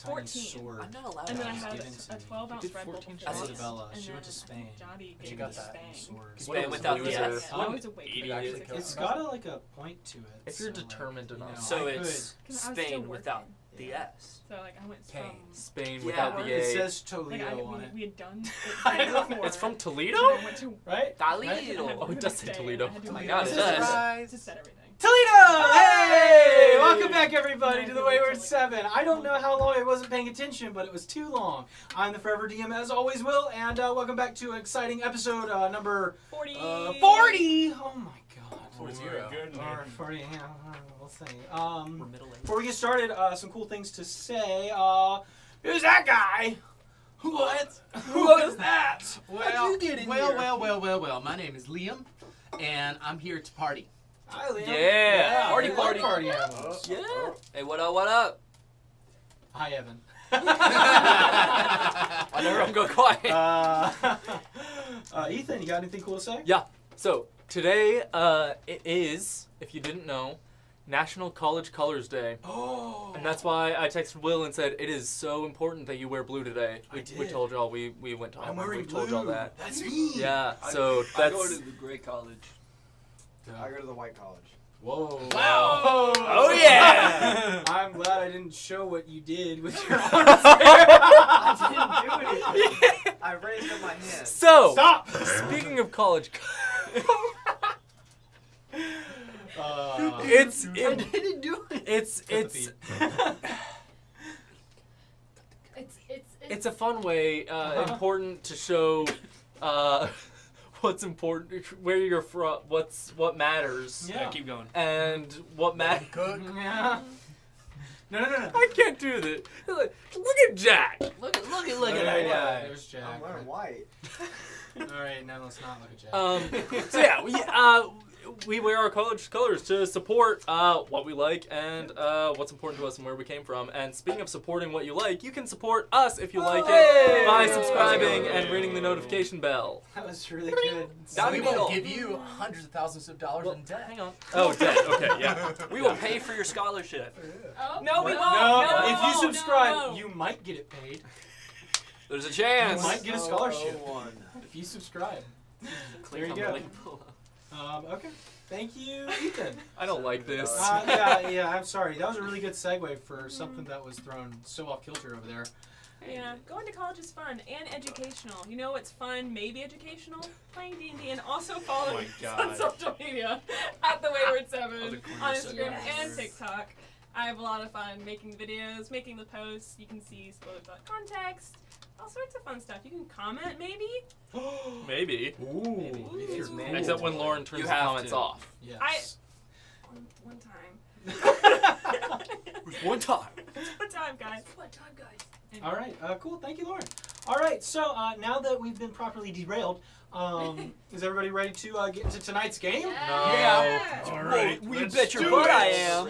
tiny 14. sword. I'm not allowed And to then I use had given a to me. 12-ounce Red Bull 14 for shots. Isabella, And she went to then Spain. Jody And gave she me got the that Spang. sword. Spain without the Yeah, S. I was awake for Actually, that. It's got like a point to it. If you're so, like, determined you enough. know, So I it's Cause I was still Spain without working. the Yeah. S. So like I went Kane. from Spain Yeah. without the It A. says like Toledo on it. we had done I it know. before. It's from Toledo? And I went to Right? Toledo. Oh, it does say Toledo. Oh my God, it does. Just said everything. Toledo! Hey! Welcome back, everybody, Yeah, to the I Wayward think 7. I don't know how long I wasn't paying attention, but it was too long. I'm the Forever DM, as always, Will, and welcome back to an exciting episode number 40. 40! Oh my god. 40. Or 40, yeah, we'll see. We're middle-aged. Before we get started, some cool things to say. Who's that guy? What? Who was that? Well, you get in well. My name is Liam, and I'm here to party. Hi, Liam. Yeah. Party, we like party. party animals. Yeah. Hey, what up? What up? Hi, Evan. I never don't go quiet. Ethan, you got anything cool to say? Yeah. So today, it is, if you didn't know, National College Colors Day. Oh. And that's why I texted Will and said it is so important that you wear blue today. I We did. told y'all we went to I'm Harvard. wearing We told blue. y'all that. That's me. Yeah. I- So I that's. go to the great college. I go to the white college. Whoa. Wow. Oh yeah. I'm glad I didn't show what you did with your arms there. I didn't do anything. I raised up my hand. So Stop. speaking of college, It's it's I didn't do it. it's a fun way, important to show what's important, where you're from, what matters, Yeah. Keep going. and what matters. Yeah. No. I can't do this. Look at Jack. Look at There that you go. guy. There's Jack. I'm wearing white. All right, now let's not look at Jack. So yeah, we wear our college colors to support what we like and what's important to us and where we came from. And speaking of supporting what you like, you can support us if you like it by subscribing and ringing the notification bell. That was really good. Down we the middle. will give you hundreds of thousands of dollars in debt. Hang on. Oh, dead. Okay, yeah. We will pay for your scholarship. Oh, no, we won't. No, No, if you no, subscribe, no. you might get it paid. There's a You chance. might get a scholarship 001. if you subscribe. Click There you on go. the link below. Okay. Thank you, Ethan. I don't like this. Yeah, I'm sorry. That was a really good segue for something that was thrown so off kilter over there. Yeah, going to college is fun and educational. You know what's fun, maybe educational? Playing D&D and also following my us God. on social media at the Wayward 7 Oh, the on Gwinith Instagram Yes. and TikTok. I have a lot of fun making videos, making the posts. You can see spoilers about context, all sorts of fun stuff. You can comment, maybe. Maybe. Ooh. If you're married. Except when Lauren turns You the have comments to. off. Yes. One time. One time. One time, guys. One time, guys. All right. Cool. Thank you, Lauren. All right. So now that we've been properly derailed, is everybody ready to get into tonight's game? Yeah. All right. You let's bet your do butt it. I am.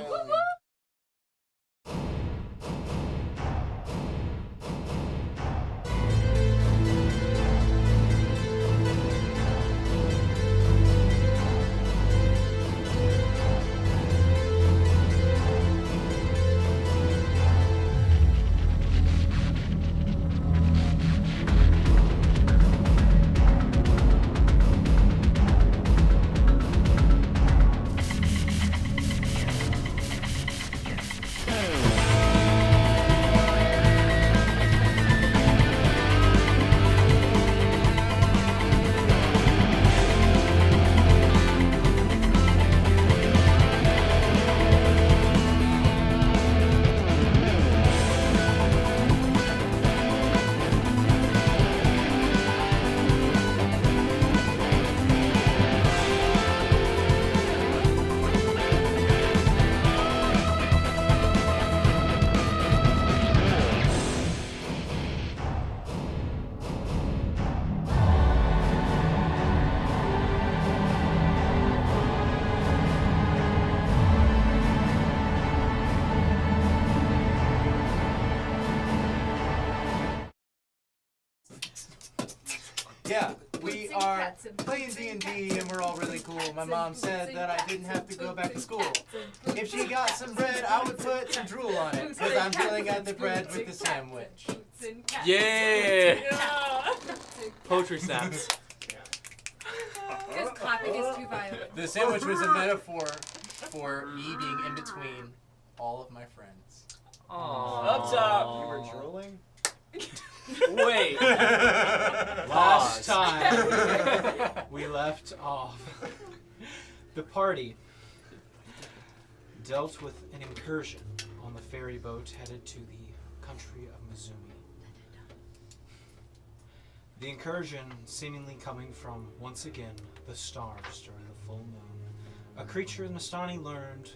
We and are cats and playing boots and D&D cats and we're all really cool. My and mom boots said and that I cats didn't have to and go boots back to and school. cats and boots If she and got cats some and bread, boots I would and put some cats drool on it boots because and I'm cats filling out and the bread boots with the and cats and sandwich. boots and cats Yeah. and boots and cats. Poetry snaps. Because clapping is too violent. The sandwich was a metaphor for me being in between all of my friends. Aww. Up top. You were drooling? Wait. Last time we left off, the party dealt with an incursion on the ferry boat headed to the country of Mizumi. The incursion seemingly coming from, once again, the stars during the full moon. A creature Nastani learned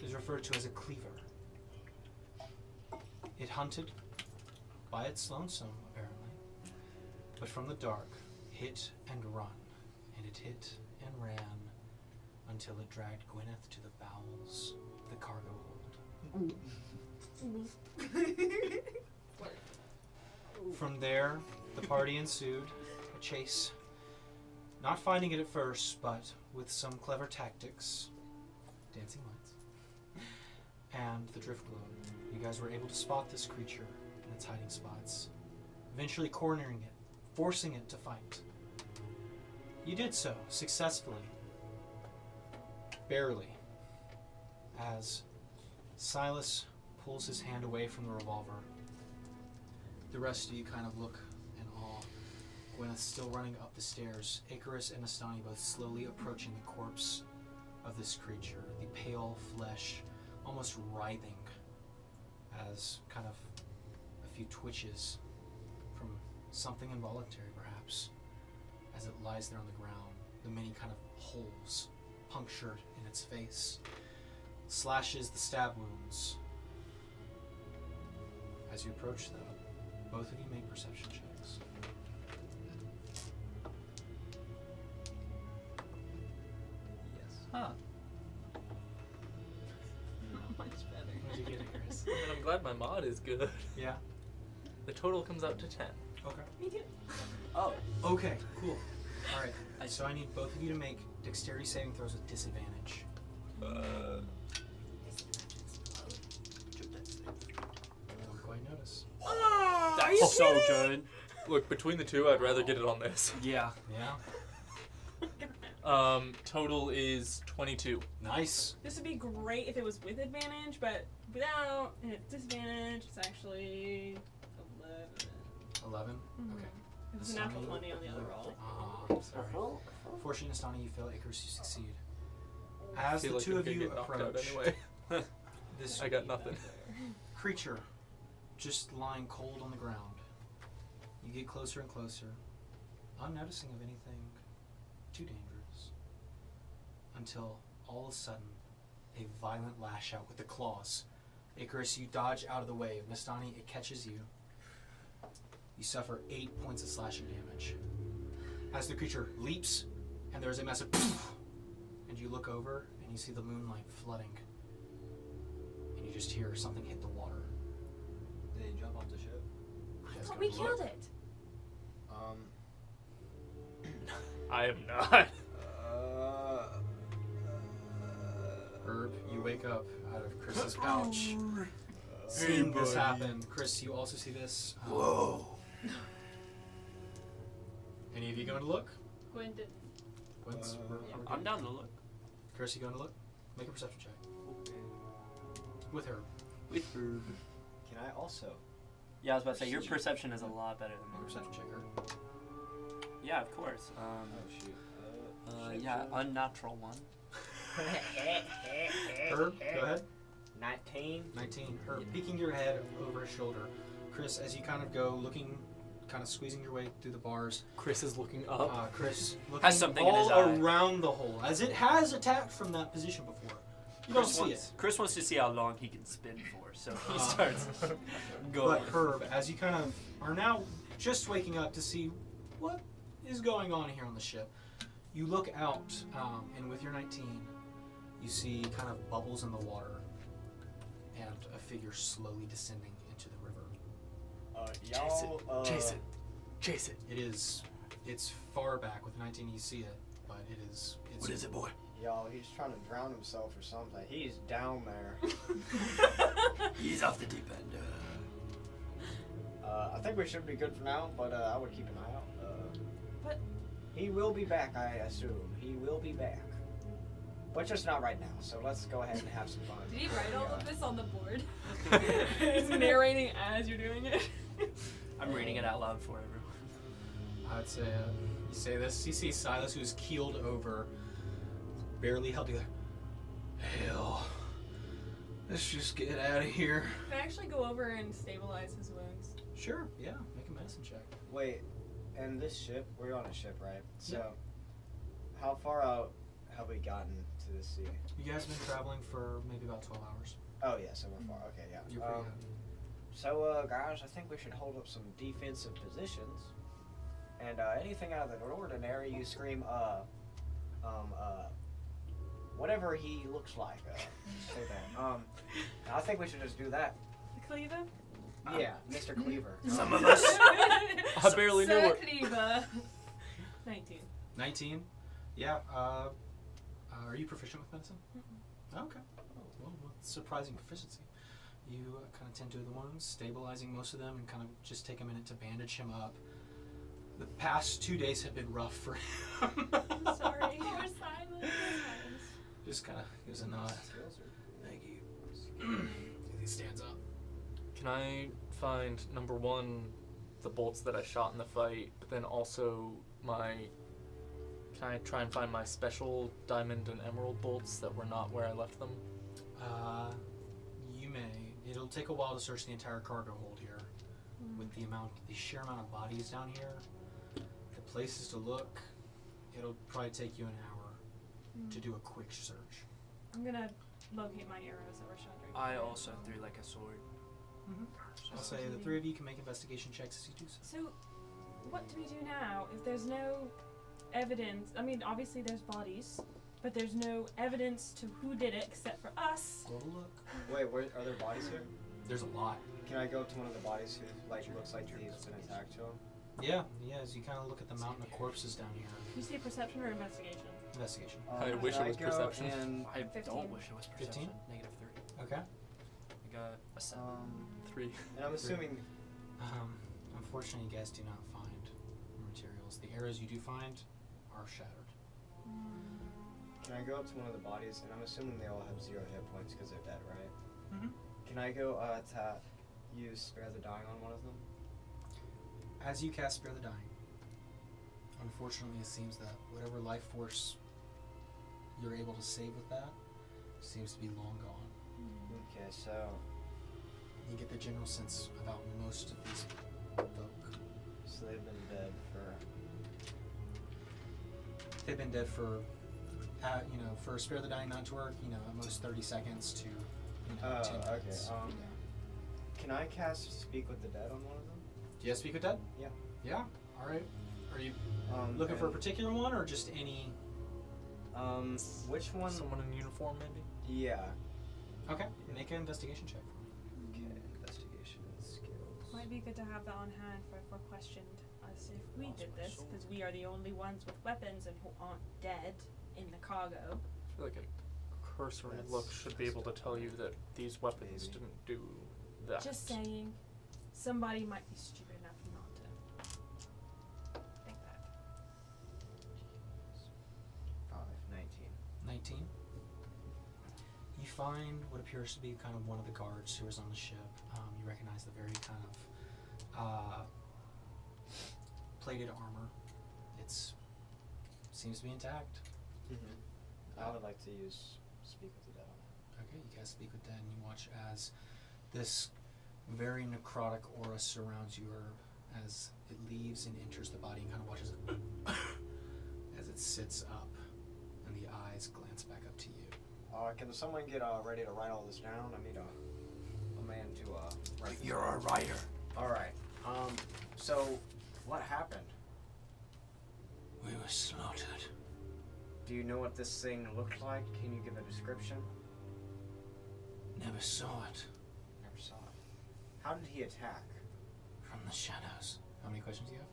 is referred to as a cleaver. It hunted by its lonesome, apparently, but from the dark, hit and run, and it hit and ran until it dragged Gwinith to the bowels of the cargo hold. From there, the party ensued a chase, not finding it at first, but with some clever tactics, dancing lights, and the drift globe, you guys were able to spot this creature in its hiding spots, eventually cornering it, forcing it to fight. You did so successfully, barely, as Silas pulls his hand away from the revolver. The rest of you kind of look in awe. Gwyneth still running up the stairs, Icarus and Astani both slowly approaching the corpse of this creature, the pale flesh almost writhing as kind of a few twitches from something involuntary perhaps as it lies there on the ground, the many kind of holes punctured in its face, slashes, the stab wounds. As you approach them, both of you make perception checks. Huh. Much better. What did you get, Icarus? I mean, I'm glad my mod is good. Yeah? The total comes out to 10. Okay. Me too. Oh. Okay, cool. Alright, so I need both of you to make dexterity saving throws with disadvantage. Don't quite notice. That's so good. Look, between the two, I'd rather get it on this. Yeah. Yeah? Total is 22. Nice. This would be great if it was with advantage, but without, and it's disadvantage, it's actually 11. 11? Mhm. Okay. It was a natural 20 on the other roll. I'm sorry. Fortunately, Astani, you fail. Icarus, you succeed. As Feel the like two I'm of gonna you get knocked out approach anyway. this I got nothing. creature just lying cold on the ground, you get closer and closer, unnoticing of anything too dangerous, until all of a sudden, a violent lash out with the claws. Icarus, you dodge out of the way. Nastani, it catches you. You suffer 8 points of slashing damage. As the creature leaps, and there's a massive poof, and you look over, and you see the moonlight flooding. And you just hear something hit the water. Did he jump off the ship? You guys But go we to killed look. it. I am not. Herb, you wake up out of Chris's pouch. Seeing this happen. Chris, you also see this. Whoa. Any of you going to look? Gwen did. Gwen's, I'm down to look. Chris, you going to look? Make a perception check. Okay. With her. With Herb. Can I also? Yeah, I was about to say, your perception is a lot better Make a than perception check, Herb. Yeah, of course. Oh shoot. Yeah, unnatural one. Herb, go ahead. 19. 19. Herb, peeking your head over his shoulder. Chris, as you kind of go looking, kind of squeezing your way through the bars. Chris is looking up. Chris looking Has something in all his eye. around the hole, as it has attacked from that position before. You don't see it. Chris wants to see how long he can spin for, so he Uh, starts But going. Herb, as you kind of are now just waking up to see what is going on here on the ship, you look out, and with your 19, you see kind of bubbles in the water and a figure slowly descending into the river. Y'all, Chase it. Chase it. It is It's far back. With 19, you see it, but it is. It's What is it, boy? Yo, he's trying to drown himself or something. He's down there. He's off the deep end. I think we should be good for now, but I would keep an eye out. But he will be back, I assume. He will be back. But just not right now, so let's go ahead and have some fun. did he write all of this on the board? He's narrating as you're doing it. I'm reading it out loud for everyone. I'd say you say this. You see Silas, who's keeled over, barely held together. Hell, let's just get out of here. Can I actually go over and stabilize his wounds? Sure. Yeah. Make a medicine check. Wait, and this ship, we're on a ship, right? So, Yeah. how far out have we gotten to the sea? You guys have been traveling for maybe about 12 hours. Oh, yeah, so we're far. Okay, yeah. You're pretty So, guys, I think we should hold up some defensive positions. And anything out of the ordinary, you scream, whatever he looks like. Say that. I think we should just do that. The cleaver? Yeah, Mr. Cleaver. Some of us. I barely knew Sir it. Cleaver. 19. 19. Yeah. Are you proficient with medicine? Okay. Oh, well, surprising proficiency. You kind of tend to the wounds, stabilizing most of them, and kind of just take a minute to bandage him up. The past 2 days have been rough for him. Sorry. Poor Silas. Just kind of gives a nod. Thank you. He stands up. Can I find, number one, the bolts that I shot in the fight, but then also can I try and find my special diamond and emerald bolts that were not where I left them? You may. It'll take a while to search the entire cargo hold here. With the sheer amount of bodies down here, the places to look, it'll probably take you an hour to do a quick search. I'm gonna locate my arrows that were shot right I there. also threw like a sword. I'll say the three of you can make investigation checks as you do so. So, what do we do now if there's no evidence? I mean, obviously there's bodies, but there's no evidence to who did it except for us. Go look. Wait, are there bodies here? There's a lot. Can I go to one of the bodies who looks like he's been attacked to him? Yeah, as you kind of look at the mountain of corpses down here. You say perception or investigation? Investigation. I wish can it was go perception. And, I 15. don't wish it was 15? perception. -3. Okay. I got a 7. 3. and I'm assuming. Unfortunately, you guys do not find materials. The arrows you do find are shattered. Can I go up to one of the bodies? And I'm assuming they all have 0 hit points because they're dead, right? Mm-hmm. Can I go to use Spare the Dying on one of them? As you cast Spare the Dying, unfortunately, it seems that whatever life force you're able to save with that seems to be long gone. Okay, so You get the general sense about most of these folk. they've been dead for. They've been dead for, for Spare the Dying not to work, at most 30 seconds to, 10 okay. minutes. Can I cast Speak with the Dead on one of them? Do you have Speak with Dead? Yeah. Yeah. All right. Are you looking for a particular one or just any? Which one? Someone in uniform, maybe? Yeah. Okay. Make an investigation check for me. Okay. Investigation skills. Might be good to have that on hand for if we're questioned as if we did this, because we are the only ones with weapons and who aren't dead in the cargo. I feel like a cursory That's look should be able to tell you that these weapons Maybe. didn't do that. Just saying, somebody might be stupid enough not to think that. 19. 19. You find what appears to be kind of one of the guards who is on the ship. You recognize the very kind of plated armor. Seems to be intact. I would like to use Speak with the Dead on that. Okay, you guys speak with Dead, and you watch as this very necrotic aura surrounds you, or as it leaves and enters the body, and kind of watches it as it sits up, and the eyes glance back up to you. Can someone get ready to write all this down? I need a man to write. You're a writer. All right. So what happened? We were slaughtered. Do you know what this thing looked like? Can you give a description? Never saw it. Never saw it. How did he attack? From the shadows. How many questions do you have?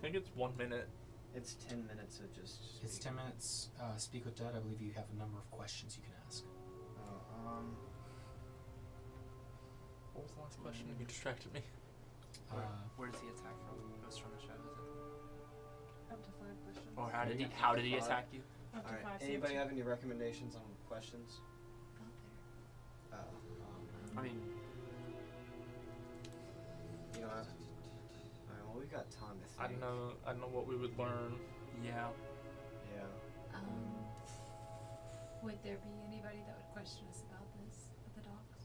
think it's 1 minute. It's 10 minutes of just. It's 10 minutes. Speak with Dead. I believe you have a number of questions you can ask. What was the last question? You distracted me. Where does he attack from? It was from the shadows. Up to 5 questions. Or how did he attack you? Up to Alright. 5. Anybody have any recommendations on questions? I mean, You know, alright, well, we've got time to think. I don't know what we would learn. yeah. Yeah. Would there be anybody that would question us about this at the docks?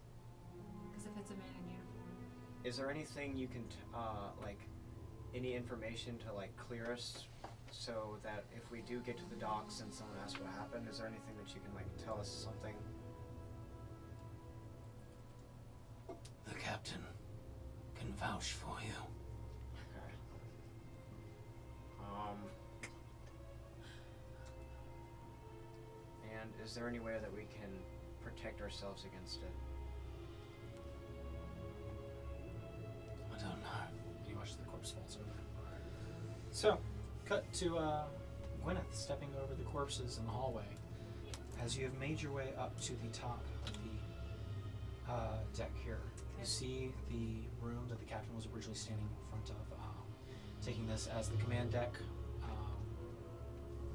Because if it's a man in uniform. Is there anything you can, like, any information to, like, clear us so that if we do get to the docks and someone asks what happened, is there anything that you can, like, tell us something? The captain can vouch for you. Okay. And is there any way that we can protect ourselves against it? I don't know. You watch the corpse falls over. So, cut to Gwyneth stepping over the corpses in the hallway. As you have made your way up to the top of the deck here, you see the room that the captain was originally standing in front of, taking this as the command deck,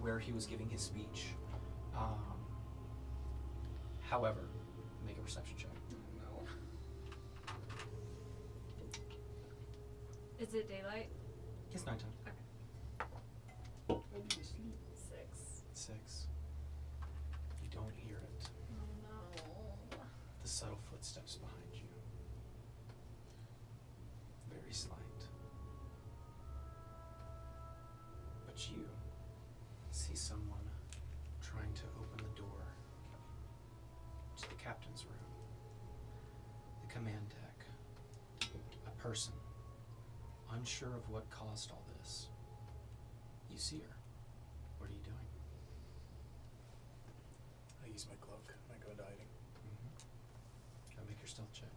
where he was giving his speech. However, make a perception check. No. Is it daylight? It's nighttime. Okay. 6. You don't hear it. Oh no. The subtle footsteps behind you. Very slight. But you see someone trying to open the door to the captain's room. The command deck. A person, unsure of what caused all this. You see her. What are you doing? I use my cloak. I go into hiding. Gotta make your stealth check.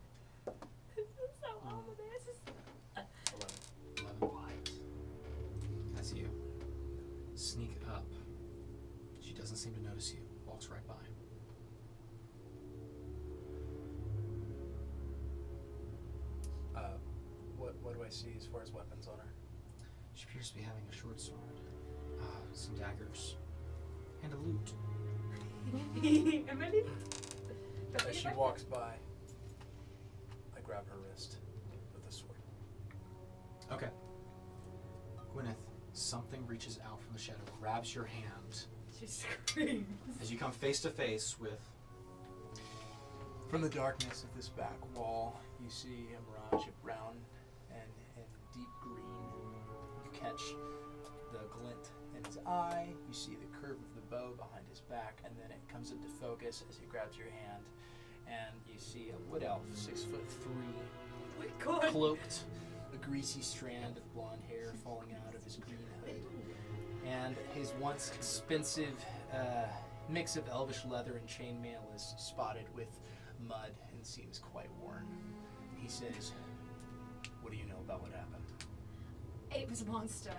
This is so ominous. 11. As you sneak up, she doesn't seem to notice you. Walks right by. What do I see as far as weapons on her? She appears to be having a short sword, some daggers, and a lute. As she walks by, I grab her wrist with the sword. Okay. Gwyneth, something reaches out from the shadow, grabs your hand She screams. as you come face to face with. From the darkness of this back wall, you see a mirage of brown and deep green. You catch the glint in his eye. You see the curve of the bow behind his back, and then it comes into focus as he grabs your hand. And you see a wood elf, 6'3", Oh my god. cloaked, a greasy strand of blonde hair falling out of his green hood, and his once expensive mix of elvish leather and chainmail is spotted with mud and seems quite worn. He says, "What do you know about what happened?" It was a monster.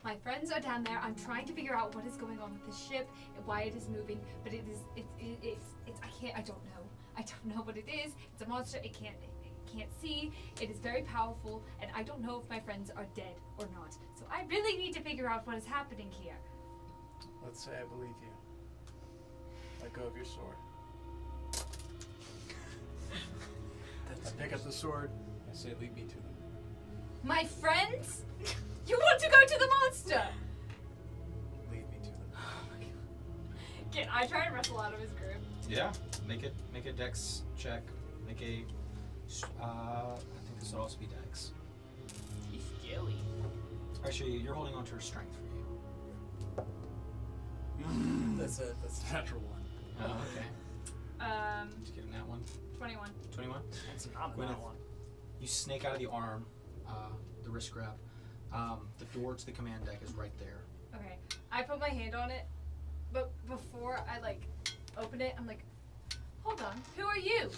My friends are down there. I'm trying to figure out what is going on with the ship and why it is moving, but it's I don't know what it is. It's a monster. It can't see. It is very powerful, and I don't know if my friends are dead or not. So I really need to figure out what is happening here. Let's say I believe you. Let go of your sword. I pick up the sword. I say, "Lead me to them." My friends? You want to go to the monster? Lead me to them. Can I try and wrestle out of his grip? Yeah. Make a dex check. Make a. I think this would also be dex. He's scary. Actually, you're holding on to her strength for you. That's a natural one. Oh, okay. Did you get a nat one? 21. 21? It's not Gwyneth. that one. You snake out of the arm, the wrist grab. The door to the command deck is right there. Okay. I put my hand on it, but before I open it, I'm like, hold on, who are you?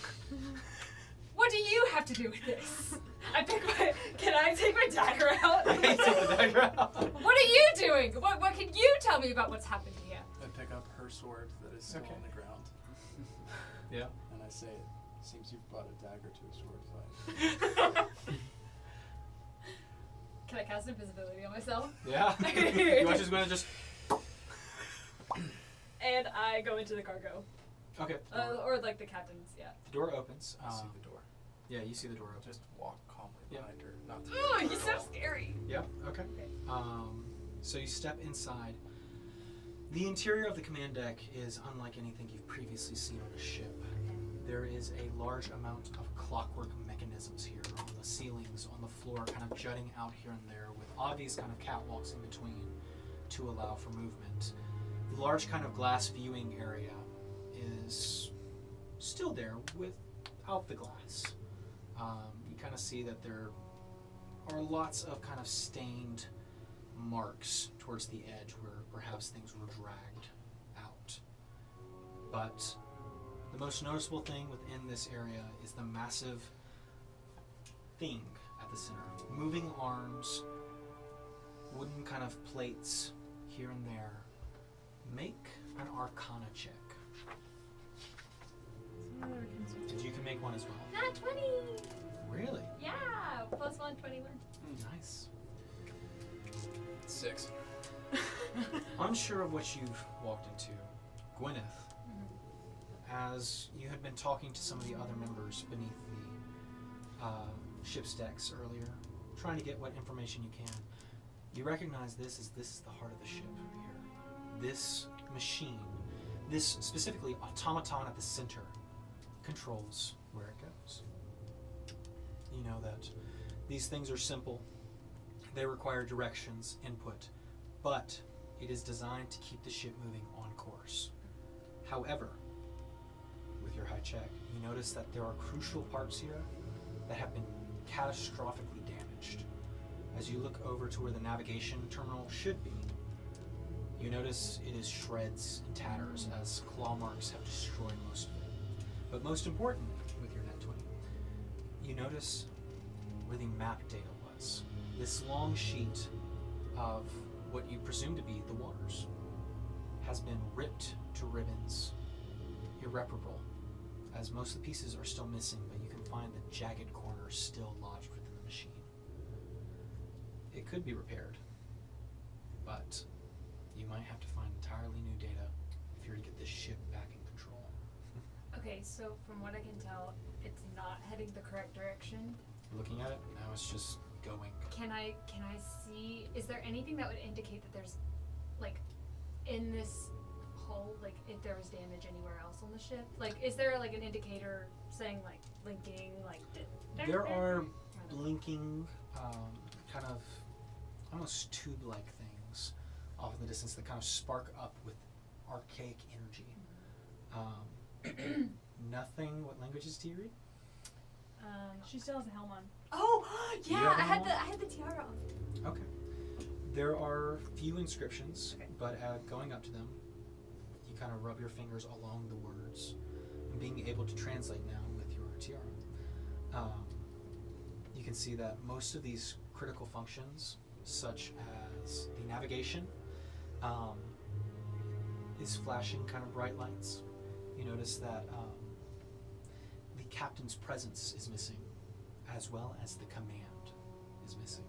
What do you have to do with this? I pick my. Can I take my dagger out? Take the dagger out. What are you doing? What can you tell me about what's happened here? I pick up her sword that is still Okay. on the ground. Yeah. And I say, it seems you've brought a dagger to a sword fight. Can I cast invisibility on myself? Yeah. You are just gonna just. And I go into the cargo. Okay. Or like the captain's, yeah. The door opens. I see the door. Yeah, you see the door open. Just walk calmly Yeah. behind her. Not to Oh, he's so scary. Yeah. Okay. So you step inside. The interior of the command deck is unlike anything you've previously seen on a ship. There is a large amount of clockwork mechanisms here on the ceilings, on the floor, kind of jutting out here and there, with obvious kind of catwalks in between to allow for movement. The large kind of glass viewing area is still there without the glass. You kind of see that there are lots of kind of stained marks towards the edge where perhaps things were dragged out. But the most noticeable thing within this area is the massive thing at the center. Moving arms, wooden kind of plates here and there. Make an Arcana check. You can make one as well. Not 20. Really? Yeah. +1, 21. Nice. 6. Unsure of what you've walked into, Gwineth, as you had been talking to some of the other members beneath the ship's decks earlier, trying to get what information you can, you recognize this is the heart of the ship here. This machine, this specifically automaton at the center, controls where it goes. You know that these things are simple. They require directions, input, but it is designed to keep the ship moving on course. However, with your high check, you notice that there are crucial parts here that have been catastrophically damaged. As you look over to where the navigation terminal should be, you notice it is shreds and tatters as claw marks have destroyed most of it. But most important, with your net 20, you notice where the map data was. This long sheet of what you presume to be the waters has been ripped to ribbons, irreparable, as most of the pieces are still missing, but you can find the jagged corners still lodged within the machine. It could be repaired, but you might have to find entirely new data if you're to get this ship back in control. Okay, so from what I can tell, it's not heading the correct direction. Looking at it, now it's just going. Can I see, is there anything that would indicate that there's, like, in this hull, like, if there was damage anywhere else on the ship? Like, is there, like, an indicator saying, like, blinking, like... There are blinking, kind of almost tube-like things off in the distance that kind of spark up with archaic energy. Nothing. What languages do you read? She still has a helm on. Oh, You yeah, have I had the tiara on. Okay. There are few inscriptions, Okay. but going up to them, you kind of rub your fingers along the words, and being able to translate now with your tiara. You can see that most of these critical functions, such as the navigation, is flashing kind of bright lights. You notice that the captain's presence is missing, as well as the command is missing.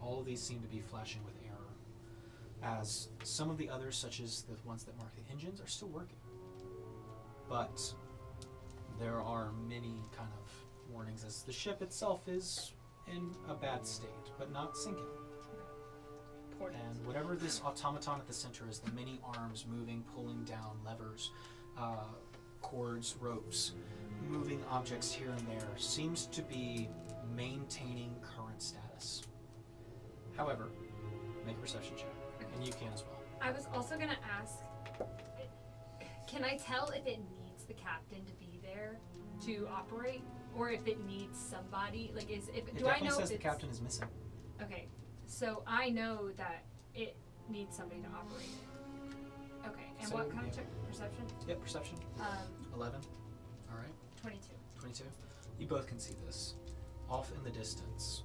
All of these seem to be flashing with error, as some of the others, such as the ones that mark the engines, are still working. But there are many kind of warnings as the ship itself is in a bad state, but not sinking. And whatever this automaton at the center is, the many arms moving, pulling down levers, cords, ropes, moving objects here and there, seems to be maintaining current status. However, make a perception check, and you can as well. I was also going to ask, can I tell if it needs the captain to be there to operate, or if it needs somebody? Like, It do I definitely know says if the it's... captain is missing. Okay, so I know that it needs somebody to operate it. Okay, and So, what kind of yeah. check? Perception? Yep, perception. 11. All right. 22. 22. You both can see this. Off in the distance,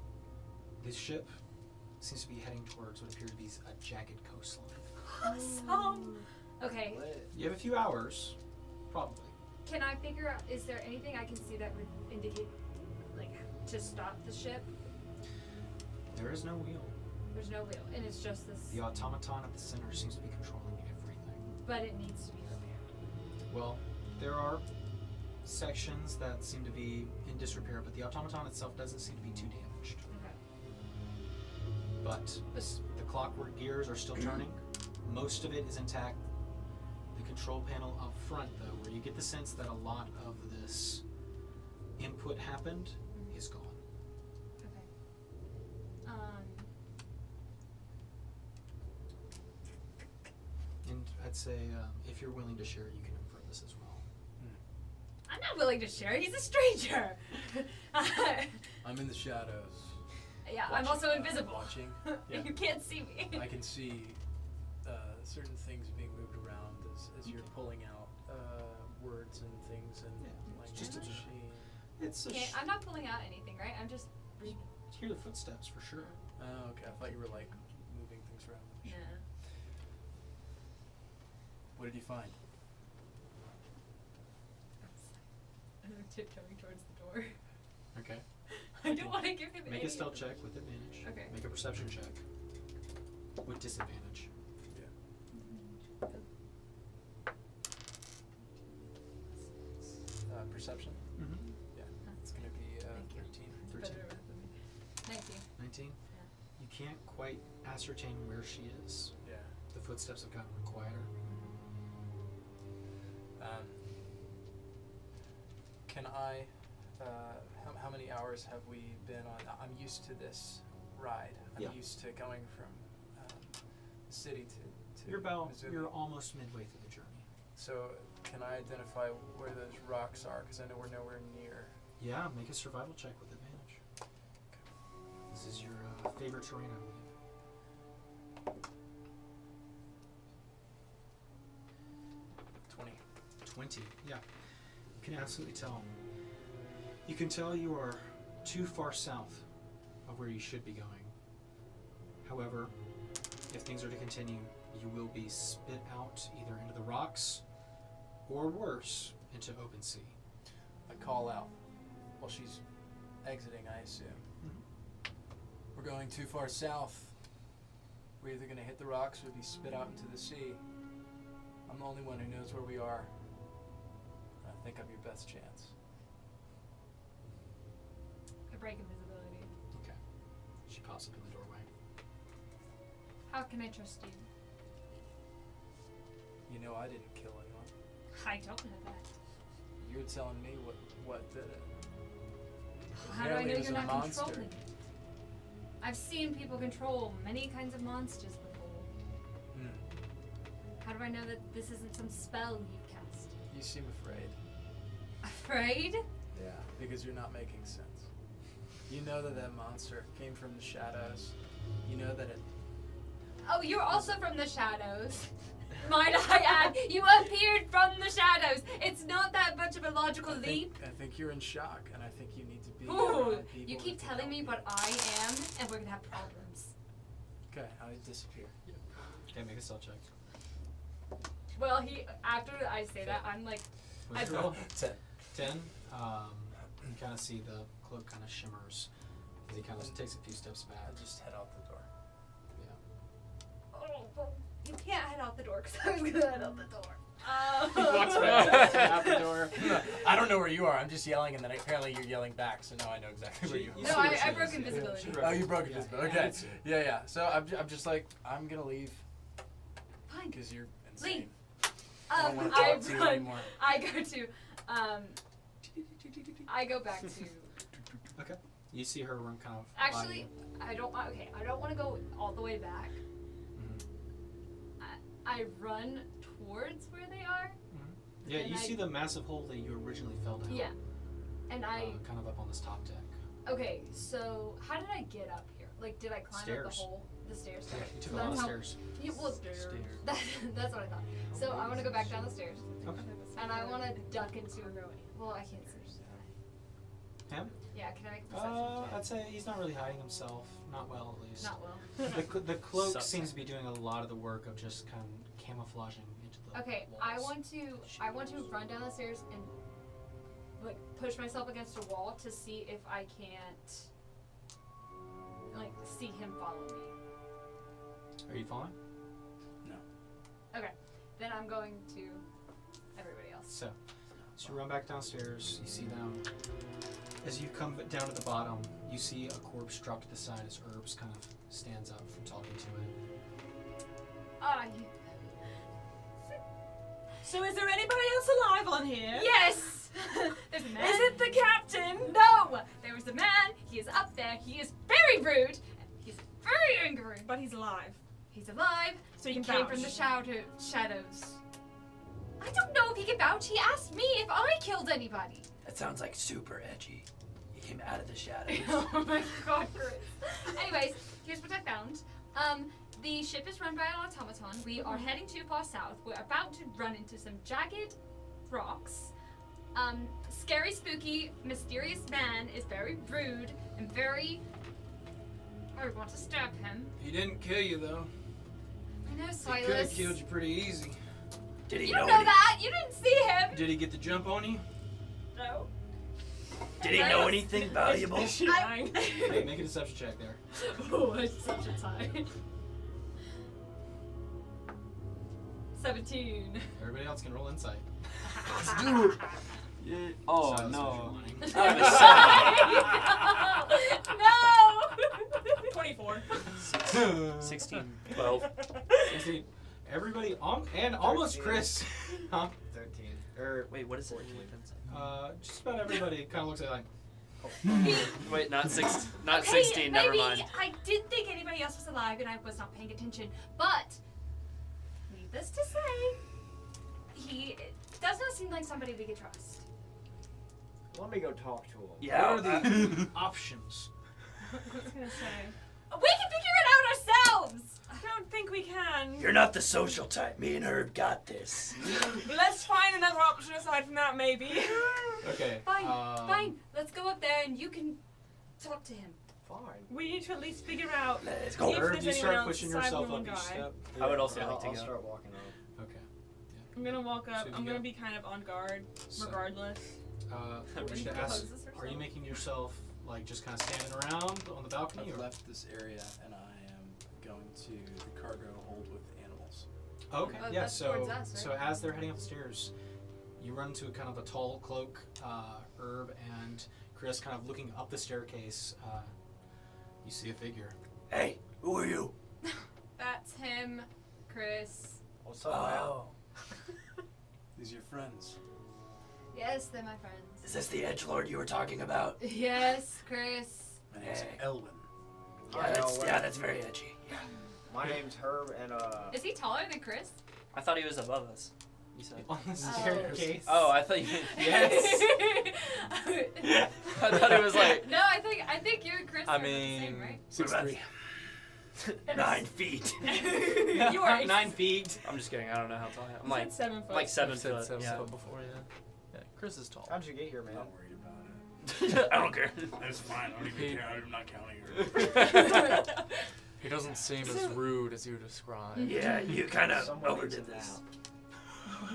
this ship seems to be heading towards what appears to be a jagged coastline. Awesome. Okay. You have a few hours, probably. Can I figure out? Is there anything I can see that would indicate, like, to stop the ship? There is no wheel. There's no wheel, and it's just this. The automaton at the center seems to be controlling everything. But it needs to be repaired. Well, there are sections that seem to be in disrepair, but the automaton itself doesn't seem to be too damaged. Okay. But the clockwork gears are still turning. Most of it is intact. The control panel up front, though, where you get the sense that a lot of this input happened, is gone. Okay. And I'd say, if you're willing to share, you can infer this as well. I'm not willing to share. He's a stranger. I'm in the shadows. Yeah, I'm also invisible. Watching. You can't see me. I can see certain things being moved around as you're pulling out words and things and like just a machine. It's I'm not pulling out anything, right? I'm just. hear the footsteps for sure. Oh, okay. I thought you were like moving things around. Yeah. What did you find? I'm tiptoeing towards the door. Okay. I don't want to give him Make any a stealth check with advantage. Okay. Make a perception check with disadvantage. Perception? Mm-hmm. Yeah. It's going to be Thank you. 13. 13. 19. 19? You can't quite ascertain where she is. Yeah. The footsteps have gotten quieter. Can I, how many hours have we been on? I'm used to this ride. I'm Yeah. used to going from the city to You're Missouri. you're almost midway through the journey. So can I identify where those rocks are? Because I know we're nowhere near. Yeah, make a survival check with advantage. This is your favorite terrain, I believe. 20. Yeah. You can absolutely tell. You can tell you are too far south of where you should be going. However, if things are to continue, you will be spit out either into the rocks or worse, into open sea. I call out while she's exiting, I assume. We're going too far south. We're either going to hit the rocks or be spit out into the sea. I'm the only one who knows where we are. I think I'm your best chance. I break invisibility. Okay. She pops up in the doorway. How can I trust you? You know I didn't kill anyone. I don't know that. You're telling me what did it. How do I Apparently know it was you're a not monster. controlling? I've seen people control many kinds of monsters before. How do I know that this isn't some spell you've cast? You seem afraid. Afraid? Yeah. Because you're not making sense. You know that monster came from the shadows. You know that it... Oh, you're also from the shadows. Might I add, you appeared from the shadows. It's not that much of a logical leap. I think you're in shock, and I think you need to be Ooh, around people you who keep can telling help me you. what I am, and we're gonna have problems. Okay, I disappear. Okay, make a stealth check. Well, after I say that, I'm like, What's your roll? 10. 10. You kind of see the cloak kind of shimmers as he kind of takes a few steps back. I just head out the door. Yeah. oh, well, you can't head out the door because I was gonna head out the door. Walks back out the door. I don't know where you are. I'm just yelling, and then apparently you're yelling back, so now I know exactly where you are. You No, see where I she broke is, invisibility. Yeah. Oh, you broke Yeah. invisibility. Yeah, I Okay. see it. Yeah. So I'm just like, I'm gonna leave Fine. because you're insane. Leave. I don't want to I talk to you run. anymore. I go back to. Okay. You see her run kind of. Actually, I don't. Okay, I don't want to go all the way back. I run towards where they are. Yeah, and you I- see the massive hole that you originally fell down. Yeah, and I. kind of up on this top deck. Okay, so how did I get up here? Like, did I climb up Stairs. the hole? The stairs. Yeah, you took So a lot of that's how- stairs. Yeah, well, Stairs. that's what I thought. So I want to go back down the stairs, Okay. and I want to duck into. Well, I can't see. Him? Yeah, can I make a perception check? I'd say he's not really hiding himself. Not well, at least. Not well. The cloak Suspect. seems to be doing a lot of the work of just kind of camouflaging into the Okay, walls. I want to run down the stairs and like push myself against a wall to see if I can't like see him follow me. Are you following? Okay, then I'm going to everybody else. So you run back downstairs. You see them. As you come down to the bottom, you see a corpse drop to the side as Herbs kind of stands up from talking to it. You. So is there anybody else alive on here? Yes! There's a man. Is it the captain? No! There was a man. He is up there. He is very rude. And he's very angry. But he's alive. He's alive. So you He can came vouch. from the shadows. I don't know if he can vouch. He asked me if I killed anybody. That sounds like super edgy. He came out of the shadows. Oh my god, Chris. Anyways, here's what I found. The ship is run by an automaton. We are heading too far south. We're about to run into some jagged rocks. Scary, spooky, mysterious man is very rude and very... I want to stab him. He didn't kill you though. I know, He Silas. could have killed you pretty easy. Did he You know? don't know that! You didn't see him! Did he get the jump on you? No. Did he know anything valuable? Is she lying? Hey, make a deception check there. Oh, it's such a tie. 17. Everybody else can roll insight. Let's do it. Yeah. Oh Silas, no. if you're wanting. No! 24. 16. 12. 16. Everybody and almost 13. Chris. Huh? 13. Or Wait, what is it? 14. Just about everybody kind of looks at it like, Wait, not 16. Not Okay, 16. Never maybe mind. I didn't think anybody else was alive and I was not paying attention. But, needless to say, he does not seem like somebody we could trust. Let me go talk to him. Yeah. What are the options? I was gonna say. We can figure it out ourselves! I don't think we can. You're not the social type. Me and Herb got this. Let's find another option aside from that, maybe. okay. Fine, fine. Let's go up there and you can talk to him. Fine. We need to at least figure out Let's go. if Herb, there's you anyone start else pushing aside yourself from one up each guy. step. I would also Yeah, like to I'll go. start walking up. Okay. I'm gonna walk up. So if I'm you gonna go- be kind of on guard, So- regardless. I Or wish you to can ask, pose this are you yourself. making yourself like just kind of standing around on the balcony? I've Or? left this area and I am going to the cargo hold with animals. Okay, Oh, yeah. that's So towards us, so right? as they're heading up the stairs, you run into a kind of a tall cloak, Herb and Chris, kind of looking up the staircase. You see a figure. Hey, who are you? That's him, Chris. What's up, man? Oh, These are your friends. Yes, they're my friends. is this the edgelord you were talking about? Yes, Chris. My name's Hey. Elwin. Hi, Elwin. That's very edgy. Yeah. My name's Herb, and Is he taller than Chris? I thought he was above us. You said. On the staircase. Oh, I thought you. Yes. I thought it was like. No, I think you and Chris I are the same, mean, right? 6'3". 9 feet. You are 9 feet. I'm just kidding. I don't know how tall I am. I'm You like said 7 foot. like 7 I've said foot. 7 Yeah. foot before, yeah. Yeah, Chris is tall. how'd you get here, I'm man? not worried about it. I don't care. That's fine. I don't He- even care. I'm not counting her. He doesn't seem as rude as you described. Yeah, you kind of Someone needs overdid him this.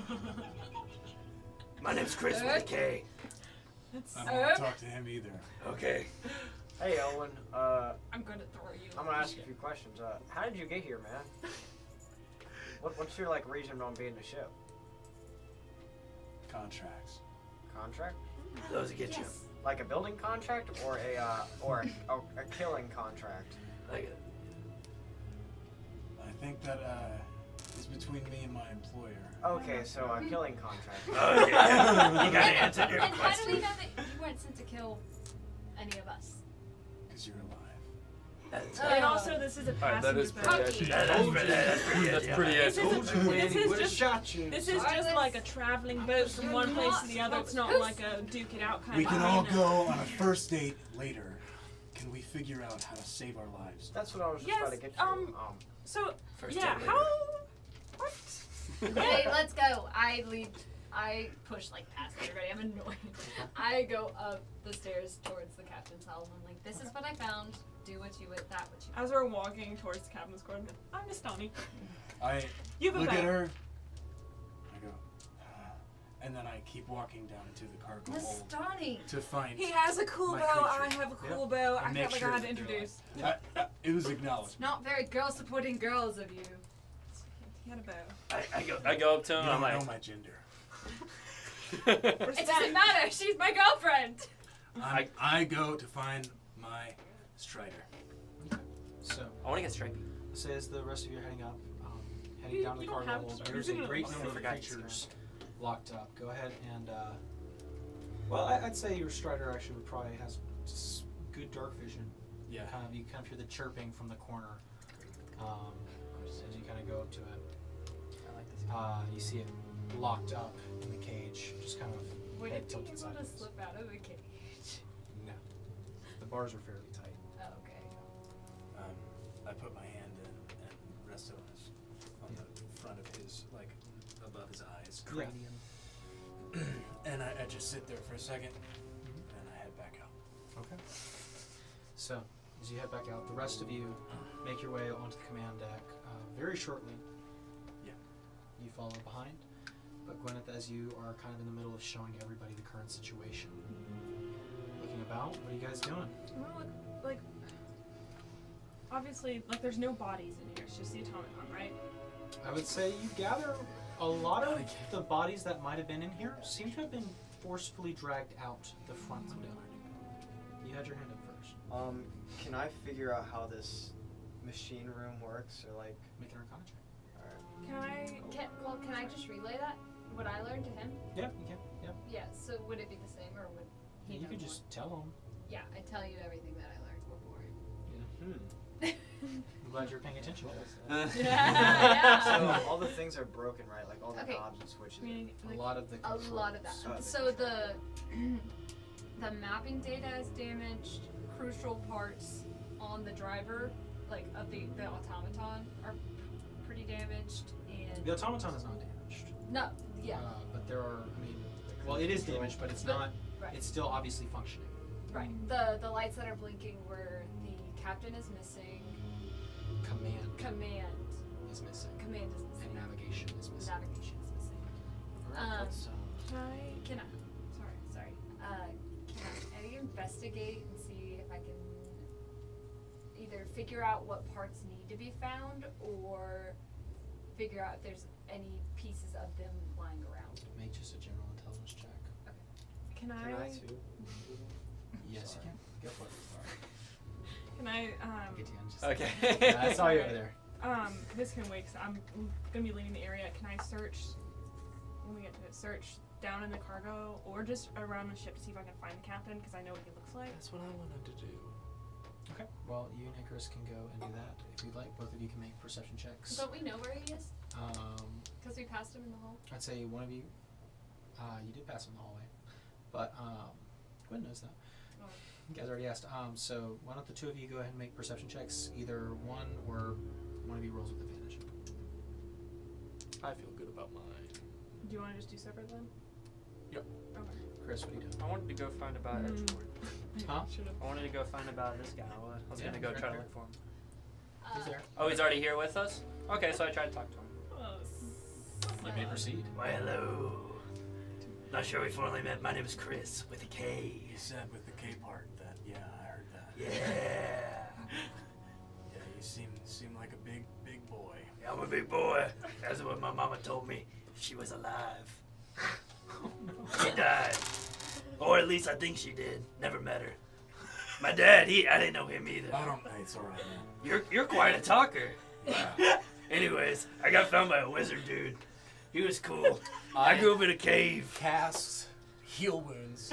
now. My name's Chris with a K. I don't want to talk to him either. Okay. Hey, Elwin. I'm gonna throw you. I'm gonna ask you a few questions. How did you get here, man? What's your like reason on being the ship? Contracts. Contract? Those that get Yes. Like a building contract or a killing contract? you. Like, I think that is between me and my employer. Okay, so a killing contract. okay. You gotta answer your And how do we question. know that you weren't sent to kill any of us? Because you're alive. That's, And also, this is a Alright, passenger that is boat. pretty Cocky. edgy. that's pretty That's edgy. pretty This edgy. is, this is Would've just shot you. this is just like a traveling boat from one place to the other. It's not like a duke it out kind We of can thing. all go on a first date later. Can we figure out how to save our lives? That's what I was just Yes, trying to get to. So First yeah, date how? What? Hey, let's go. I lead I push like past everybody. I'm annoyed. I go up the stairs towards the captain's helm. I'm like, this is what I found. Do what you with that. What you. As we're walking towards the captain's quarters, I'm Nastani. I You have a look at bag. her. I go, and then I keep walking down into the cargo hold Nastani. to find. He has a cool My bow. creature. I have a cool bow. I And make felt like sure I had that to they're introduce. It was acknowledged. Not very girl supporting girls of you. He had a bow. I go up to You him. don't I'm like, know my gender. It doesn't matter. She's my girlfriend. I go to find my Strider. So, I want to get stripey. say as the rest of you are heading up, heading You- down to the you don't cargo have hold, to. there's You a can- great I number of forgot you creatures locked up. Go ahead and, well, I'd say your Strider actually would probably has good dark vision. Yeah. You kind of hear the chirping from the corner as you kind of go up to it. I like this. You see it locked up in the cage, just kind of Would head it be tilted able to sideways. slip out of the cage? No. The bars are fairly tight. Oh, okay. I put my hand in and rest on the front of his, like above his eyes, Yeah. cranium. And I just sit there for a second, and I head back out. Okay. So, as you head back out, the rest of you make your way onto the command deck very shortly. Yeah. You follow behind. But Gwyneth, as you are kind of in the middle of showing everybody the current situation, looking about, what are you guys doing? Well, like, obviously, like, there's no bodies in here. It's just the automaton, right? I would say you gather a lot of the bodies that might have been in here seem to have been forcefully dragged out the front window. You had your hand up first. Can I figure out how this machine room works, or like? Make an Arcana check. Alright. Can I just relay that? What I learned to him? Yeah, you can. Yeah. Yeah. So would it be the same, or would he? You know could more? just tell them. Yeah, I tell you everything that I learned. We're boring. I'm glad you're paying attention. Yeah. So all the things are broken, right? Like all the Okay. knobs and switches. I mean, A like, lot of the A controls. lot of that. So the mapping data is damaged. Crucial parts on the driver, like of the automaton, are pretty damaged. And The automaton is not damaged. no, yeah, But there are, I mean, well, it is damaged, but it's not. right. It's still obviously functioning. right. The lights that are blinking where the captain is missing. Command Command is missing, is missing. and navigation is missing. Navigation is missing. Alright, let's, can I? Sorry. Can I investigate and see if I can either figure out what parts need to be found or figure out if there's any pieces of them lying around? make just a general intelligence check. Can Can I too? Yes, Sorry. you can. Go for it. Can I? Get you on just okay. Yeah, I saw you over there. This can wait 'cause I'm gonna be leaving the area. Can I search when we get to it? Search down in the cargo or just around the ship to see if I can find the captain because I know what he looks like. That's what I wanted to do. Okay. Well, you and Icarus can go and do that if you'd like. Both of you can make perception checks. Don't we know where he is? Because we passed him in the hall. I'd say one of you. You did pass him in the hallway, but Gwen knows that. Oh. You guys already asked. So why don't the two of you go ahead and make perception checks? Either one or one of you rolls with advantage. I feel good about mine. Do you want to just do separate then? Yep. Okay. Chris, what are you doing? I wanted to go find about Edgelord. Huh? I wanted to go find about this guy. I was Yeah, gonna go fair, try to fair. look for him. He's there. Oh, he's already here with us? Okay, so I tried to talk to him. You may proceed. Why, hello. Not sure we formally met. My name is Chris with a K. You said with the K part that, yeah, I heard that. Yeah. Yeah, you seem like a big boy. Yeah, I'm a big boy. That's what my mama told me. She was alive. She died. Or at least I think she did. Never met her. My dad, I didn't know him either. I don't. It's all right, man. You're quite a talker. Anyways, I got found by a wizard dude. He was cool. I grew up in a cave. Cast heal wounds,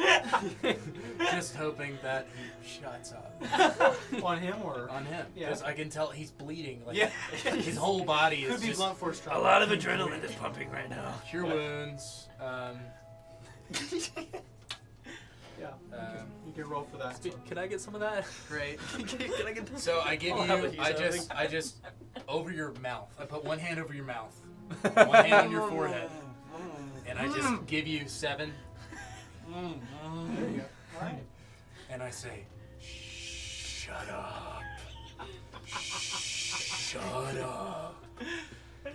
just hoping that he shuts up. On him or On him, Yeah. because I can tell he's bleeding. Like Yeah. his whole body is Could be just blunt force A trauma. lot of adrenaline is pumping right now. cure wounds. Yeah. You can roll for that. Can I get some of that? Great. Can I get So I give I'll have you. a huge I just over your mouth. I put one hand over your mouth, one hand on your forehead, And I just give you 7. There you go. Alright. And I say, shut up. Shut up.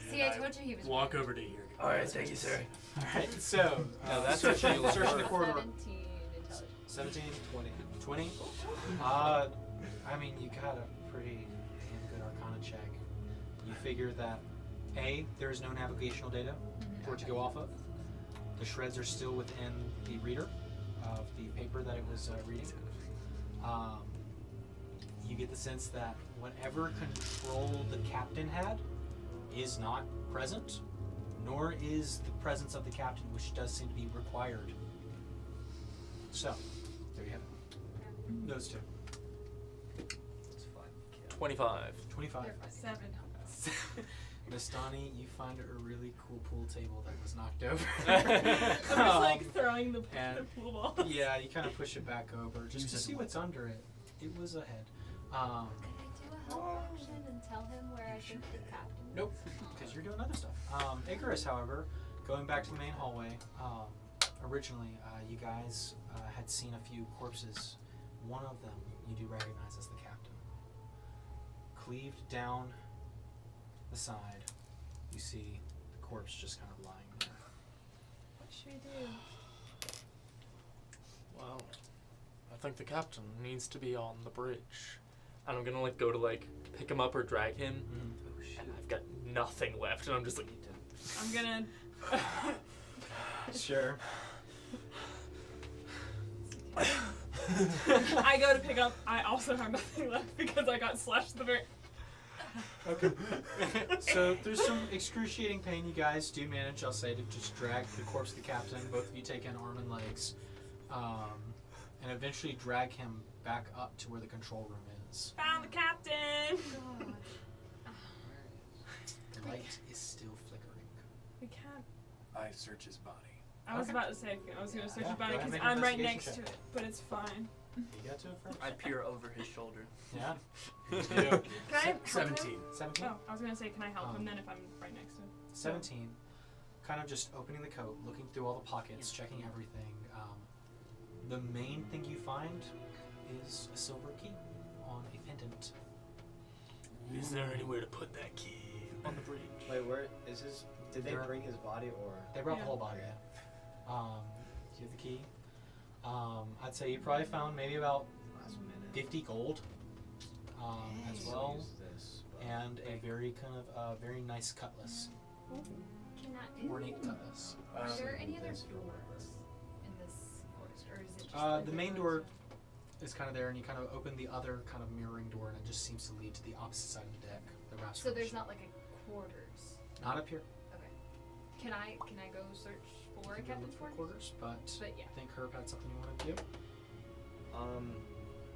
See, I told you he was. Walk over to here. All right, thank you, sir. Alright, so No, that's searching actually the like corridor. 17 intelligence. 17, 20. I mean, you got a pretty damn good Arcana check. You figure that A, there is no navigational data for it to go off of. The shreds are still within the reader of the paper that it was reading. You get the sense that whatever control the captain had is not present, nor is the presence of the captain, which does seem to be required. So, there you have it. Those two. 25. 25. 7. Miss Donnie, you find a really cool pool table that was knocked over. I'm just like throwing the and- pool ball. Yeah, you kind of push it back over just to see what's under it. It was a head. Can I do a help action and tell him where I think the captain is? Nope, because you're doing other stuff. Icarus, however, going back to the main hallway, originally you guys had seen a few corpses. One of them you do recognize as the captain. Cleaved down the side, you see the corpse just kind of lying there. What should we do? Wow. I think the captain needs to be on the bridge. And I'm gonna like go to like pick him up or drag him. And I've got nothing left, and I'm just like. I'm gonna. Sure. I go to pick up. I also have nothing left because I got slashed to the very. Okay. So through some excruciating pain, you guys do manage, I'll say, to just drag the corpse of the captain. Both of you take in arm and legs, and eventually drag him back up to where the control room is. Found the captain. God. The light is still flickering. We can't. I search his body. I was Okay. about to say I was gonna search Yeah, his body go ahead because and make an I'm right investigation next check. to it, but it's fine. You got to it first? I peer over his shoulder. Yeah. Can I help him? 17. 17? Oh, I was gonna say, can I help him then if I'm right next to him? 17. Kind of just opening the coat, looking through all the pockets, checking everything. The main thing you find is a silver key on a pendant. Is there anywhere to put that key? On the bridge. Wait, where is his? Did they There- bring his body or? They brought Yeah. the whole body. Do you have the key? I'd say you probably found maybe about Last minute. 50 gold as well, Use this, but- and a very kind of very nice cutlass, Can I? ornate cutlass. Are there any other This will work. doors in this forest, or is it just The main door is kind of there, and you kind of open the other kind of mirroring door, and it just seems to lead to the opposite side of the deck. The wraps So around there's the not like a quarters. ship. Not up here. Okay. Can I go search for a You can captain's look for quarters? quarters, but But yeah. I think Herb had something you wanted to do.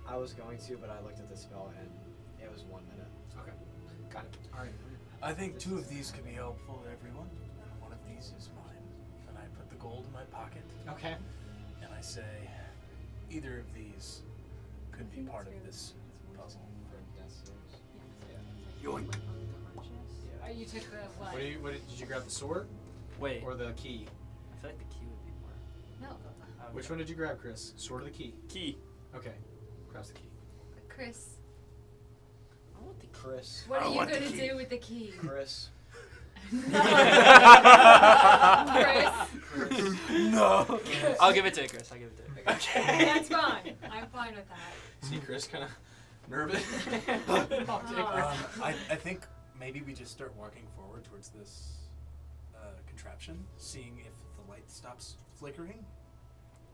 I was going to, but I looked at the spell and it was 1 minute. Okay, got it. All right. I think 2 of these could be helpful to everyone, and one of these is mine. And I put the gold in my pocket, Okay. and I say, either of these could be part of this puzzle. Yoink. Oh, you took the what? Did you grab the sword Wait, or the key? I feel like the key would be more. No, Which one did you grab, Chris? Sword or the key? Key. Okay, grabs the key. Chris. I want the Chris. What I are you want the gonna key. do with the key? Chris. Chris. No. I'll give it to Chris. I'll give it to him. Okay. That's fine. I'm fine with that. See Chris kind of nervous. I think maybe we just start walking forward towards this contraption, seeing if the light stops flickering.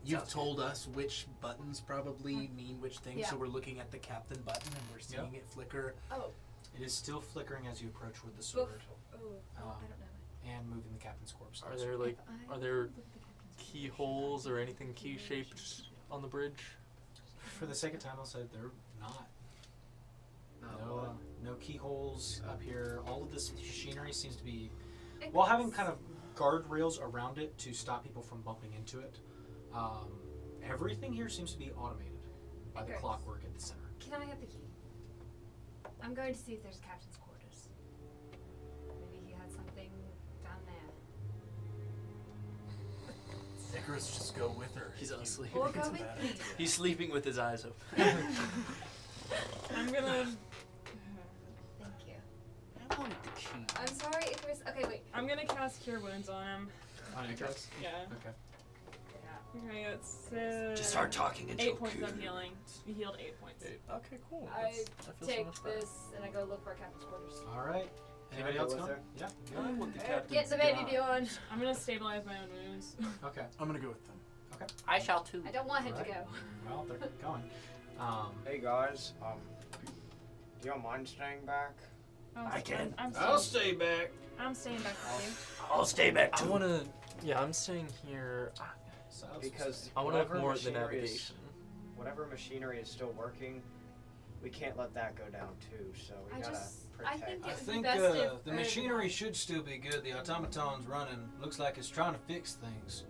You've Sounds told us which buttons probably mean which things, Yeah. so we're looking at the captain button and we're seeing it flicker. Oh. It is still flickering as you approach with the sword Oh, I don't know. and moving the captain's corpse. Are there like If I are there look at the captain's keyholes or anything key shaped on the bridge? For the sake of time, I'll say they're not. No keyholes up here. All of this machinery seems to be, while having kind of guardrails around it to stop people from bumping into it. Everything here seems to be automated by the Okay. clockwork at the center. Can I have the key? I'm going to see if there's captain's quarters. Maybe he had something down there. Icarus just go with her? He's if you asleep. think Or it's go a with bad me. idea? He's sleeping with his eyes open. I'm gonna. Thank you. I wanted the key. I'm sorry, Icarus. Okay, wait. I'm gonna cast Cure Wounds on him. On Icarus? Yeah. Okay. Okay, it's Just start talking and 8 she'll points cure of you. healing. You healed 8 points. Okay, cool. I That feels so take much better. this and I go look for a captain's quarters. All right. Can I Anybody go else with going? her? Yeah. I want the captain's Get the baby gun. Bjorn. I'm gonna stabilize my own wounds. Okay. I'm gonna go with them. I shall too. I don't want him to Alright. go. Well, they're going. Hey guys, do y'all mind staying back? Oh, I can. I'm stay back. I'm staying back with I'll stay back I too. want to. Yeah, I'm staying here. Because I want to have whatever more of the machinery is- navigation. Whatever machinery is still working, we can't let that go down too. So we gotta I protect. think I it would be think best if the machinery should still be good. The automaton's running. Looks like it's trying to fix things.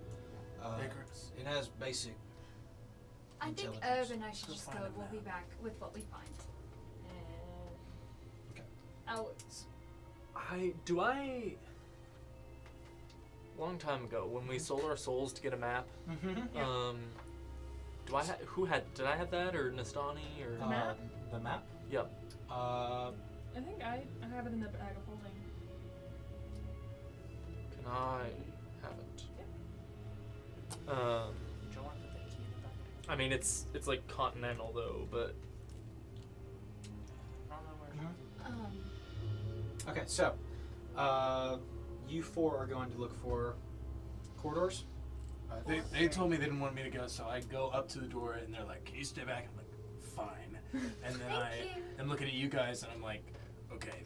Icarus. It has basic. I think intelligence. Herb and I should Go just find go. him We'll now. be back with what we find. Okay. Oh, Long time ago, when we sold our souls to get a map, Mm-hmm. Yeah. did I have that or Nastani or? The map? The map? Yep. I think I have it in the bag of holding. Can I have it? Don't want to put that key in the back. I mean, it's like continental though, but I don't know where. Okay, so you four are going to look for corridors. They told me they didn't want me to go, so I go up to the door and they're like, "Can you stay back?" I'm like, "Fine." And then Thank you. I'm looking at you guys and I'm like, "Okay,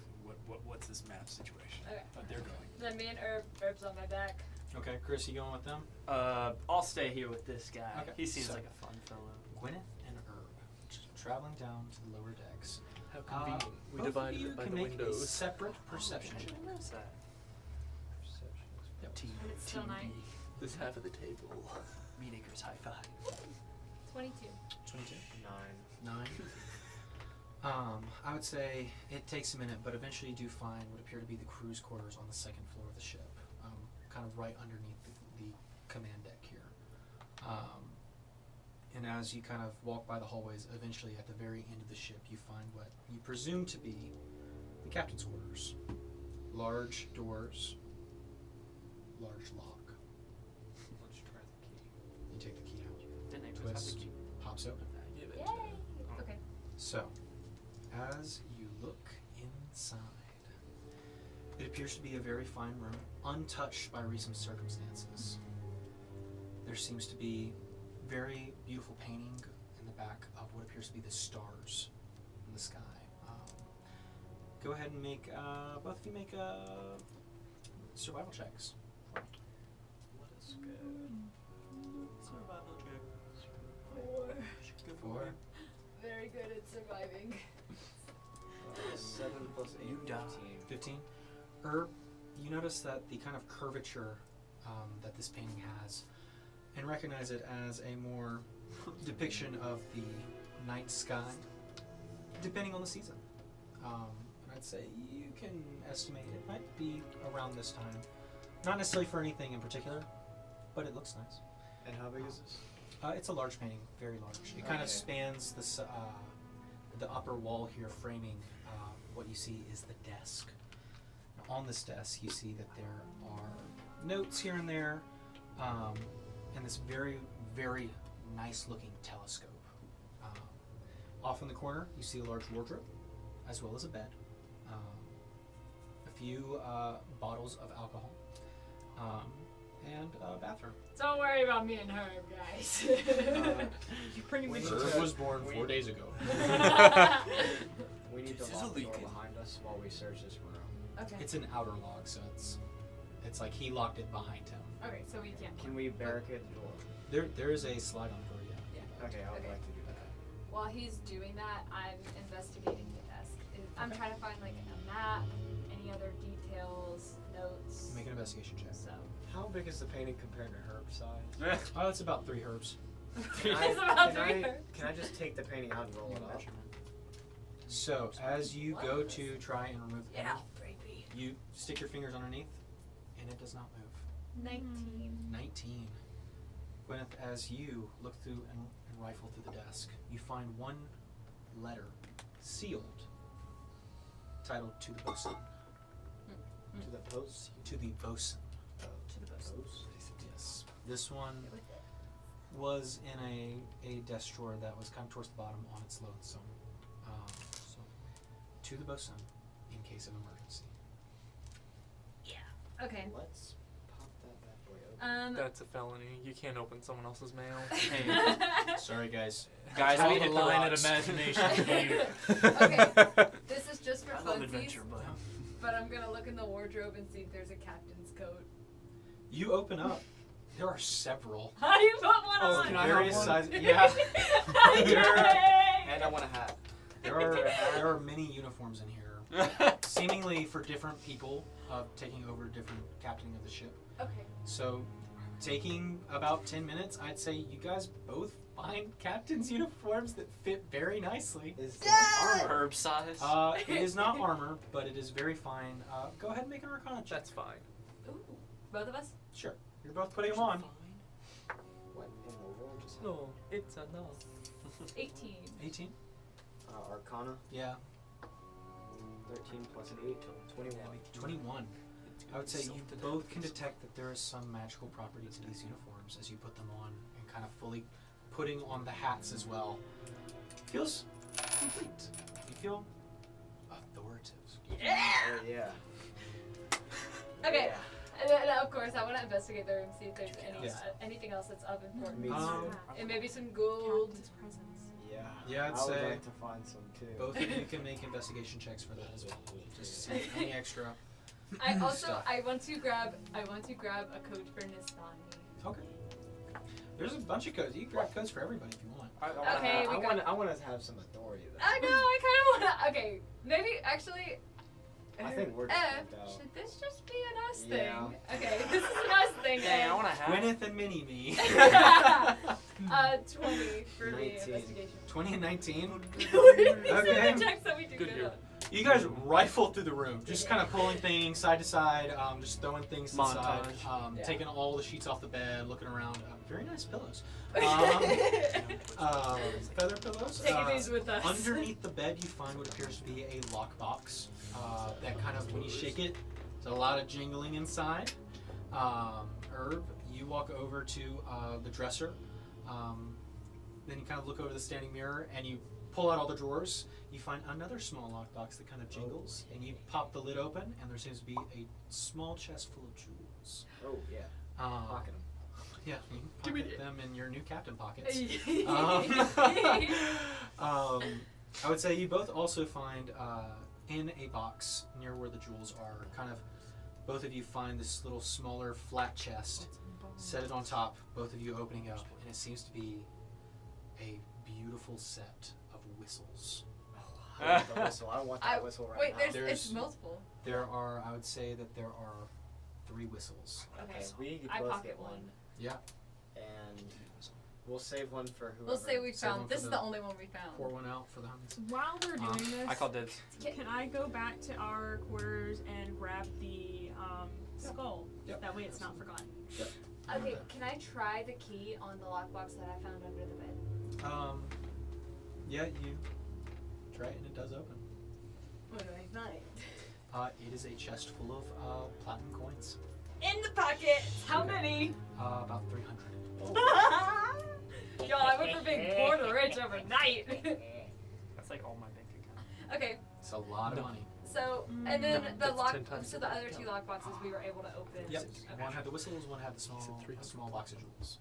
what's this map situation?" Okay. But they're going. then me and Herb's on my back. Okay, Chris, you going with them? I'll stay here with this guy. Okay, He seems so- like a fun fellow. Gwyneth and Herb, just traveling down to the lower decks. how convenient. We Both of divided you it by can the make a windows. separate perception check. Where's that? Yep. And it's still 9. This half of the table. Meat Acres high five. 22. 22. 9. 9. I would say it takes a minute, but eventually you do find what appear to be the crew's quarters on the second floor of the ship, kind of right underneath the command deck here. And as you kind of walk by the hallways, eventually at the very end of the ship, you find what you presume to be the captain's quarters. Large doors, large lock. Let's try the key. You take the key out, Didn't Acres have twist, the key? pops open. I give it. Yay! Okay. So, as you look inside, it appears to be a very fine room, untouched by recent circumstances. There seems to be very beautiful painting in the back of what appears to be the stars in the sky. Go ahead and make, both of you make survival checks. Let us go. Survival check. 4. Very good at surviving. 7 plus 8. You die. 15. Herb, you notice that the kind of curvature that this painting has, and recognize it as a more depiction of the night sky, depending on the season. And I'd say you can estimate it might be around this time. Not necessarily for anything in particular, but it looks nice. And how big is this? It's a large painting, very large. It kind of Okay. spans the upper wall here, framing what you see is the desk. Now, on this desk, you see that there are notes here and there, and this very, very nice-looking telescope. Off in the corner, you see a large wardrobe, as well as a bed, a few bottles of alcohol, and a bathroom. Don't worry about me and Herb, guys. You're pretty much. Herb was born 4 days ago. We need This to is lock the door illegal. behind us while we search this room. Okay. It's an outer log, so it's like he locked it behind him. Okay, so we can't. Can we barricade the door? There is a slide on the door, yeah. Yeah. Okay, I would Okay. like to do that. While he's doing that, I'm investigating the desk. I'm trying to find like a map, any other details, notes. Make an investigation check. So. How big is the painting compared to Herb's size? Oh, it's about 3 herbs. It's about can 3 I, Herbs. can I just take the painting out and roll it up? So, as you go to try and remove the Yeah, painting, baby. you stick your fingers underneath, and it does not move. 19. 19. Gwyneth, as you look through and rifle through the desk, you find one letter sealed, titled "To the Bosun." To the post. To the Bosun. To the bosun. Yes. This one was in a desk drawer that was kind of towards the bottom on its lonesome. So, to the Bosun, in case of emergency. Okay. Let's pop that bad boy open. That's a felony. You can't open someone else's mail. Hey, sorry guys. Guys, Draw we the hit the line at rocks. imagination here. Okay. This is just for I love funsies, adventure, but I'm gonna look in the wardrobe and see if there's a captain's coat. You open up. There are several. How do you put one Oh, on? can I various have one? sizes. Yeah. And I want a hat. There are many uniforms in here, seemingly for different people taking over different captaining of the ship. Okay. So, taking about 10 minutes, I'd say you guys both find captain's uniforms that fit very nicely. Is Herb size. It is not armor, but it is very fine. Go ahead and make an Arcana check. That's fine. Ooh. Both of us? Sure. You're both putting them on. what in the world just No, it's a no. 18. 18? Arcana. Yeah. 13 plus 8. 21. 21. I would say you both can detect that there is some magical property to these uniforms as you put them on and kind of fully putting on the hats as well. Feels complete. You feel authoritative. Oh, yeah. Okay. And then, of course, I want to investigate the room, see if there's any Yeah. anything else that's of importance. Me too. And maybe some gold. Captain's presence. Yeah. Yeah, I'd I would say like to find some too. both of you can make investigation checks for that as well. Just to see if any extra. I also Stuff. I want to grab a coat for Nistani. Okay. There's a bunch of codes. You can grab codes for everybody if you want. Okay, we got- I want to have some authority. Though. I know. I kind of want to. Okay, maybe actually. I think we're just left out. Should this just be an us Yeah. thing? Okay, this is an us thing. Dang, I want to have. Gwyneth and Mini-Me. 20 for the 19. investigation. 20 and 19. Okay. Okay. The checks that we do Good good year. on. You guys rifle through the room, just kind of pulling things side to side, just throwing things to the side, Montage. Yeah. taking all the sheets off the bed, looking around. Very nice pillows. Feather pillows. Taking these with us. Underneath the bed, you find what appears to be a lockbox. That kind of, when you shake it, there's a lot of jingling inside. Herb, you walk over to the dresser. Then you kind of look over the standing mirror and you pull out all the drawers. You find another small lockbox that kind of jingles, and you pop the lid open, and there seems to be a small chest full of jewels. Oh yeah. Pocket 'em. Yeah, you can Give me pocket the- them in your new captain pockets. Okay. I would say you both also find in a box near where the jewels are, kind of, both of you find this little smaller flat chest, set it on top, both of you opening up, and it seems to be a beautiful set of whistles. I want the whistle. I want that whistle right Wait, now. there's it's multiple. There are, I would say that there are 3 whistles. Okay. We I both pocket get one. Yeah. And we'll save one for whoever. We'll say we Save one found. for This is the- the only one we found. Pour one out for the homies. While we're doing this, I call dibs. can I go back to our quarters and grab the skull? Yep. That way it's not forgotten. Okay, can I try the key on the lockbox that I found under the bed? Yeah, you try it and it does open. What do I find? It is a chest full of platinum coins. In the pocket. How many? About 300. Y'all, I went from being poor to rich overnight. That's like all my bank account. Okay, It's a lot of money. so and then the That's lock. 10 times So the the other bank 2 lockboxes we were able to open. Yep. Okay. One had the whistles, one had the said small 300. small box of jewels.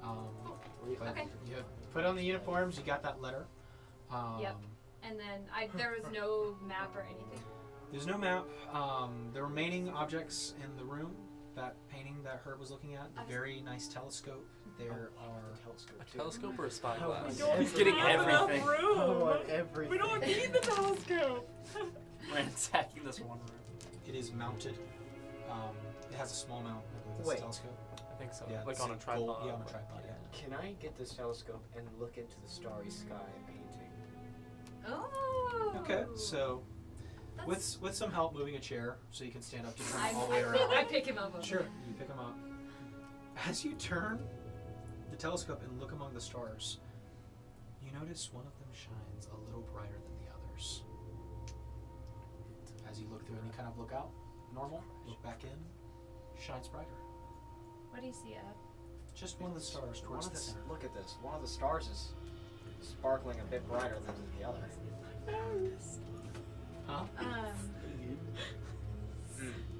But Okay. you put on the uniforms, you got that letter. Yep. And then there was no map or anything. There's no map. The remaining objects in the room, that painting that Herb was looking at, the very nice telescope. There are A telescope or a spyglass? don't He's getting have enough everything. room. I want everything. We don't need the telescope. Ransacking this one room. It is mounted. It has a small mount. I believe that's Wait. a telescope. I think so. Yeah, Like it's on a tripod. gold- yeah, on a tripod. Yeah. Can I get this telescope and look into the starry sky painting? Oh. Okay, so That's- with some help moving a chair so you can stand up to turn I all the way around. I pick him up. Sure, you pick him up. As you turn, the telescope and look among the stars, you notice one of them shines a little brighter than the others. As you look through and you kind of look out, normal, look back in, shines brighter. What do you see, Ab? Just one of the stars towards the center. Look at this. One of the stars is sparkling a bit brighter than the other. Huh?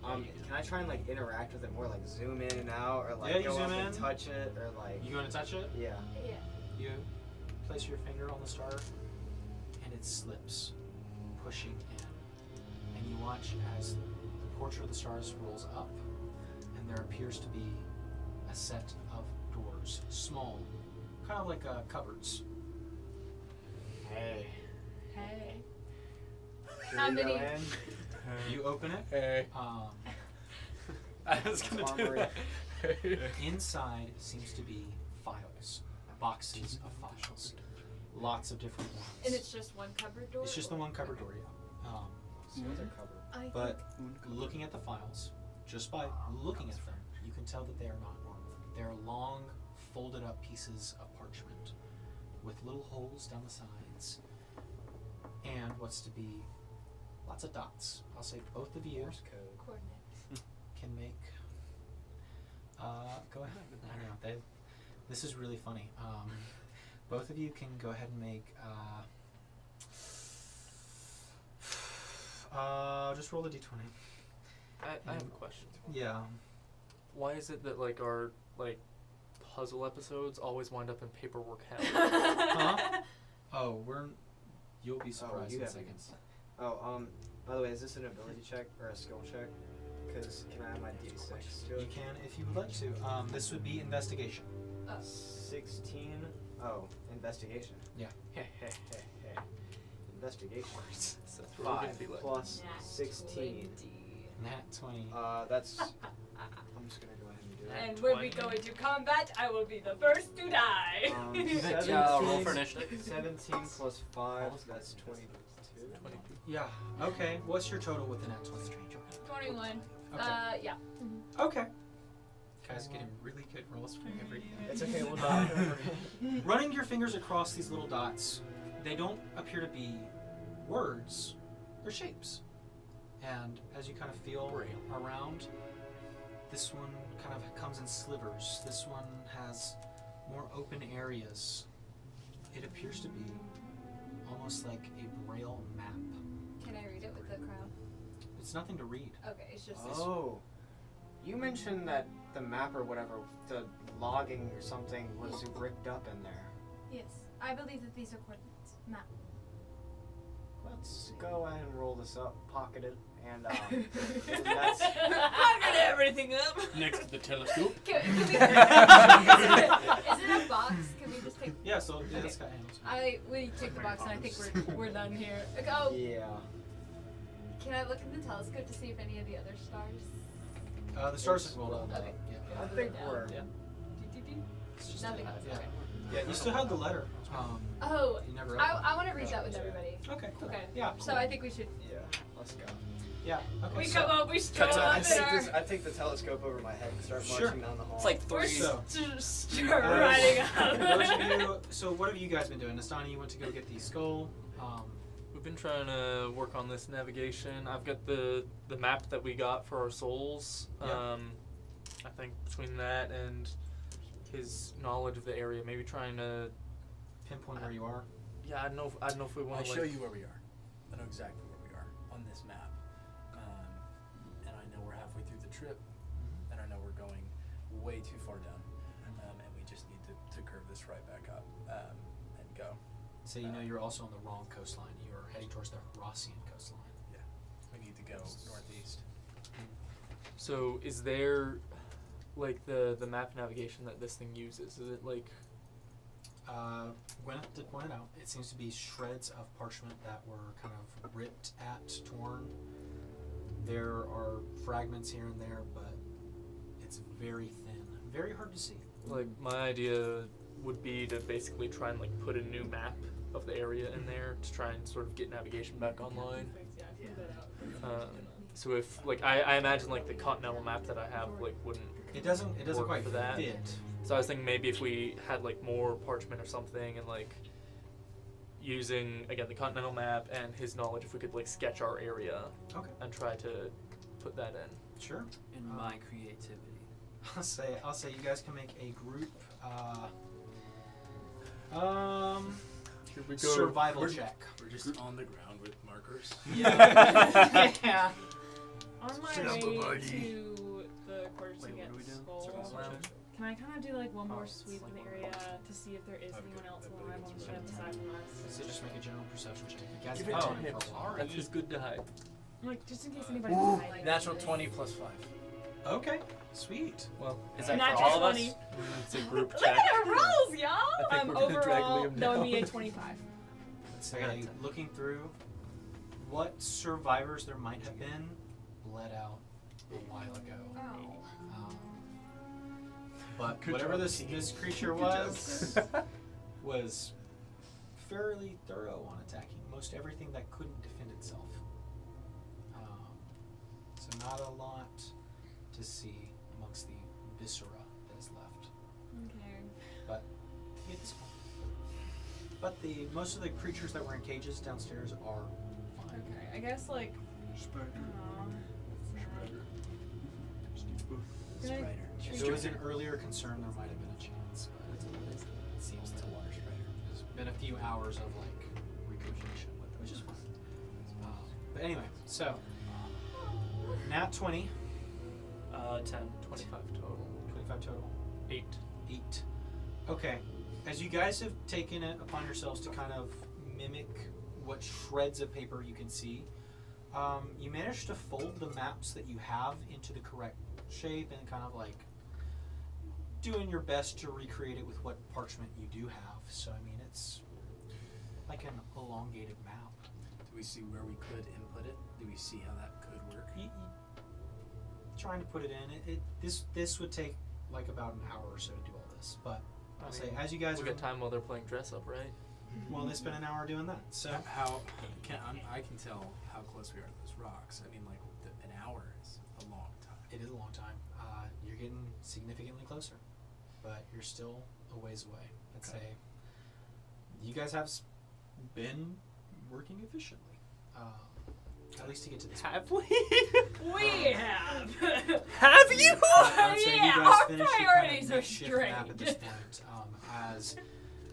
Can I try and like interact with it more, like zoom in and out, or like Yeah, you go zoom up and in. touch it, or like? You going to touch it? Yeah. Yeah. You place your finger on the star, and it slips, pushing in. And you watch as the portrait of the stars rolls up, and there appears to be a set of doors, small, kind of like cupboards. Hey. Hey. Should How we go many- in? You open it. Hey. I was gonna do Armory. that. Inside seems to be files, boxes of files, lots of different ones. And it's just one cupboard door? It's just the one cupboard door, yeah. So they're covered. I But looking at the files, just by looking at them, you can tell that they are not normal. They're long, folded up pieces of parchment with little holes down the sides, and what's to be lots of dots. I'll say both of you coordinates. can make. Go ahead. I know this is really funny. Both of you can go ahead and make. Just roll a d20. I have a question. Yeah. Why is it that like our like puzzle episodes always wind up in paperwork hell? Huh? Oh, you'll be surprised you in have seconds. By the way, is this an ability check or a skill check? Because can I have my d6 to You it? can if you would like to. This would be investigation. 16. Oh, investigation. Yeah. Investigation. So that's where we're gonna 5 be like. plus 16. Nat 20. That's. I'm just gonna go ahead and do it. And when we go into combat, I will be the first to die. 17, Roll for initiative. 17 plus 5, that's 22. Yeah. Okay. What's your total with the nat 20? 21. Okay. Yeah. Okay. Guys getting really good rolls from everything. It's okay, we'll die. Running your fingers across these little dots, they don't appear to be words, they're shapes. And as you kind of feel around, this one kind of comes in slivers. This one has more open areas. It appears to be almost like a braille map. Can I read it with the crown? It's nothing to read. Okay, it's just Oh. You mentioned that the map or whatever, the logging or something was ripped up in there. Yes. I believe that these are coordinates. Map. Let's go ahead and roll this up, pocket it, and that's Pocket everything up. Next to the telescope. Can we is it a box? Can we just take Yeah, so Okay. it's got handles. we take the box and I think we're done here. Like, oh, yeah. can I look in the telescope to see if any of the other stars? The stars have rolled up. Okay. Yeah. I think we're. Yeah. It's just Nothing a- else. yeah. Okay. Yeah, you still have the letter. Oh, You never opened I want to read that with everybody. it. Okay, cool. Okay. Yeah. So I think we should. Yeah, let's go. Yeah. Okay. We so, come up, we stroll Cut up time. I take the telescope over my head and start Sure. marching down the hall. It's like We're 3. So, start riding those of up. you, so what have you guys been doing? Nastani, you went to go get the skull. We've been trying to work on this navigation. I've got the map that we got for our souls. Yeah. I think between that and his knowledge of the area, maybe trying to. Pinpoint where you are. Yeah, I don't know if we I'll want to show like. you where we are. I know exactly where we are on this map. And I know we're halfway through the trip, and I know we're going way too far down. And we just need to curve this right back up and go. So you know you're also on the wrong coastline. You're heading towards the Rossian coastline. We need to go northeast. So is there like the map navigation that this thing uses? Is it like Gwineth did point it out. It seems to be shreds of parchment that were kind of ripped at, torn. There are fragments here and there, but it's very thin, very hard to see. like my idea would be to basically try and like put a new map of the area in there to try and sort of get navigation back online. So if like I imagine like the continental map that I have like wouldn't. It doesn't Work quite for that. fit. So I was thinking maybe if we had like more parchment or something, and like using again the continental map and his knowledge, if we could like sketch our area and try to put that in. Sure. In my creativity. I'll say you guys can make a group Here we go. survival check. We're just on the ground with markers. Yeah. On my Snuggle way buddy. to the quarters to Wait, get what are we doing? skull, Survival check? can I kind of do like one more Oh, sweep of the like area to see if there is anyone else alive on the ship aside from us? So just make a general perception check. You guys Give have it been to on him. it for a while. That's his good die. Like just in case anybody died. Like, Natural 20 plus 5. Okay, sweet. Well, Is that that for for all of us? 20. it's a group Look check. at our rolls, y'all! I think we're gonna drag Overall, Liam that would be a down. 25. Let's I got a say 10. looking through what survivors there might have been bled out a while ago. Oh. But Good whatever job, this team. creature Good job. was fairly thorough on attacking most everything that couldn't defend itself. So not a lot to see amongst the viscera that is left. Okay. But it's but the most of the creatures that were in cages downstairs are fine. Okay. I guess like. Aw, that's sad. If there was an earlier concern, there might have been a chance, but it seems to water strider. There's been a few hours of like negotiation with it, which is fine. But anyway, so nat 20, 10, 25 total. 25 total, 8. 8. Okay, as you guys have taken it upon yourselves to kind of mimic what shreds of paper you can see, you managed to fold the maps that you have into the correct shape and kind of like doing your best to recreate it with what parchment you do have. So I mean, it's like an elongated map. Do we see where we could input it? Do we see how that could work? Trying to put it in, this would take like about an hour or so to do all this. But I'll say as you guys We are got time while they're playing dress up, right? well, they spent an hour doing that. So How I can tell how close we are to those rocks. I mean, like an hour is a long time. it is a long time. You're getting significantly closer, but you're still a ways away. I'd Okay. say you guys have been working efficiently, at least to get to this. Have we? We have. Have you? I'd say Yeah, you guys our finished your priorities kind are of makeshift map at this strange. point, as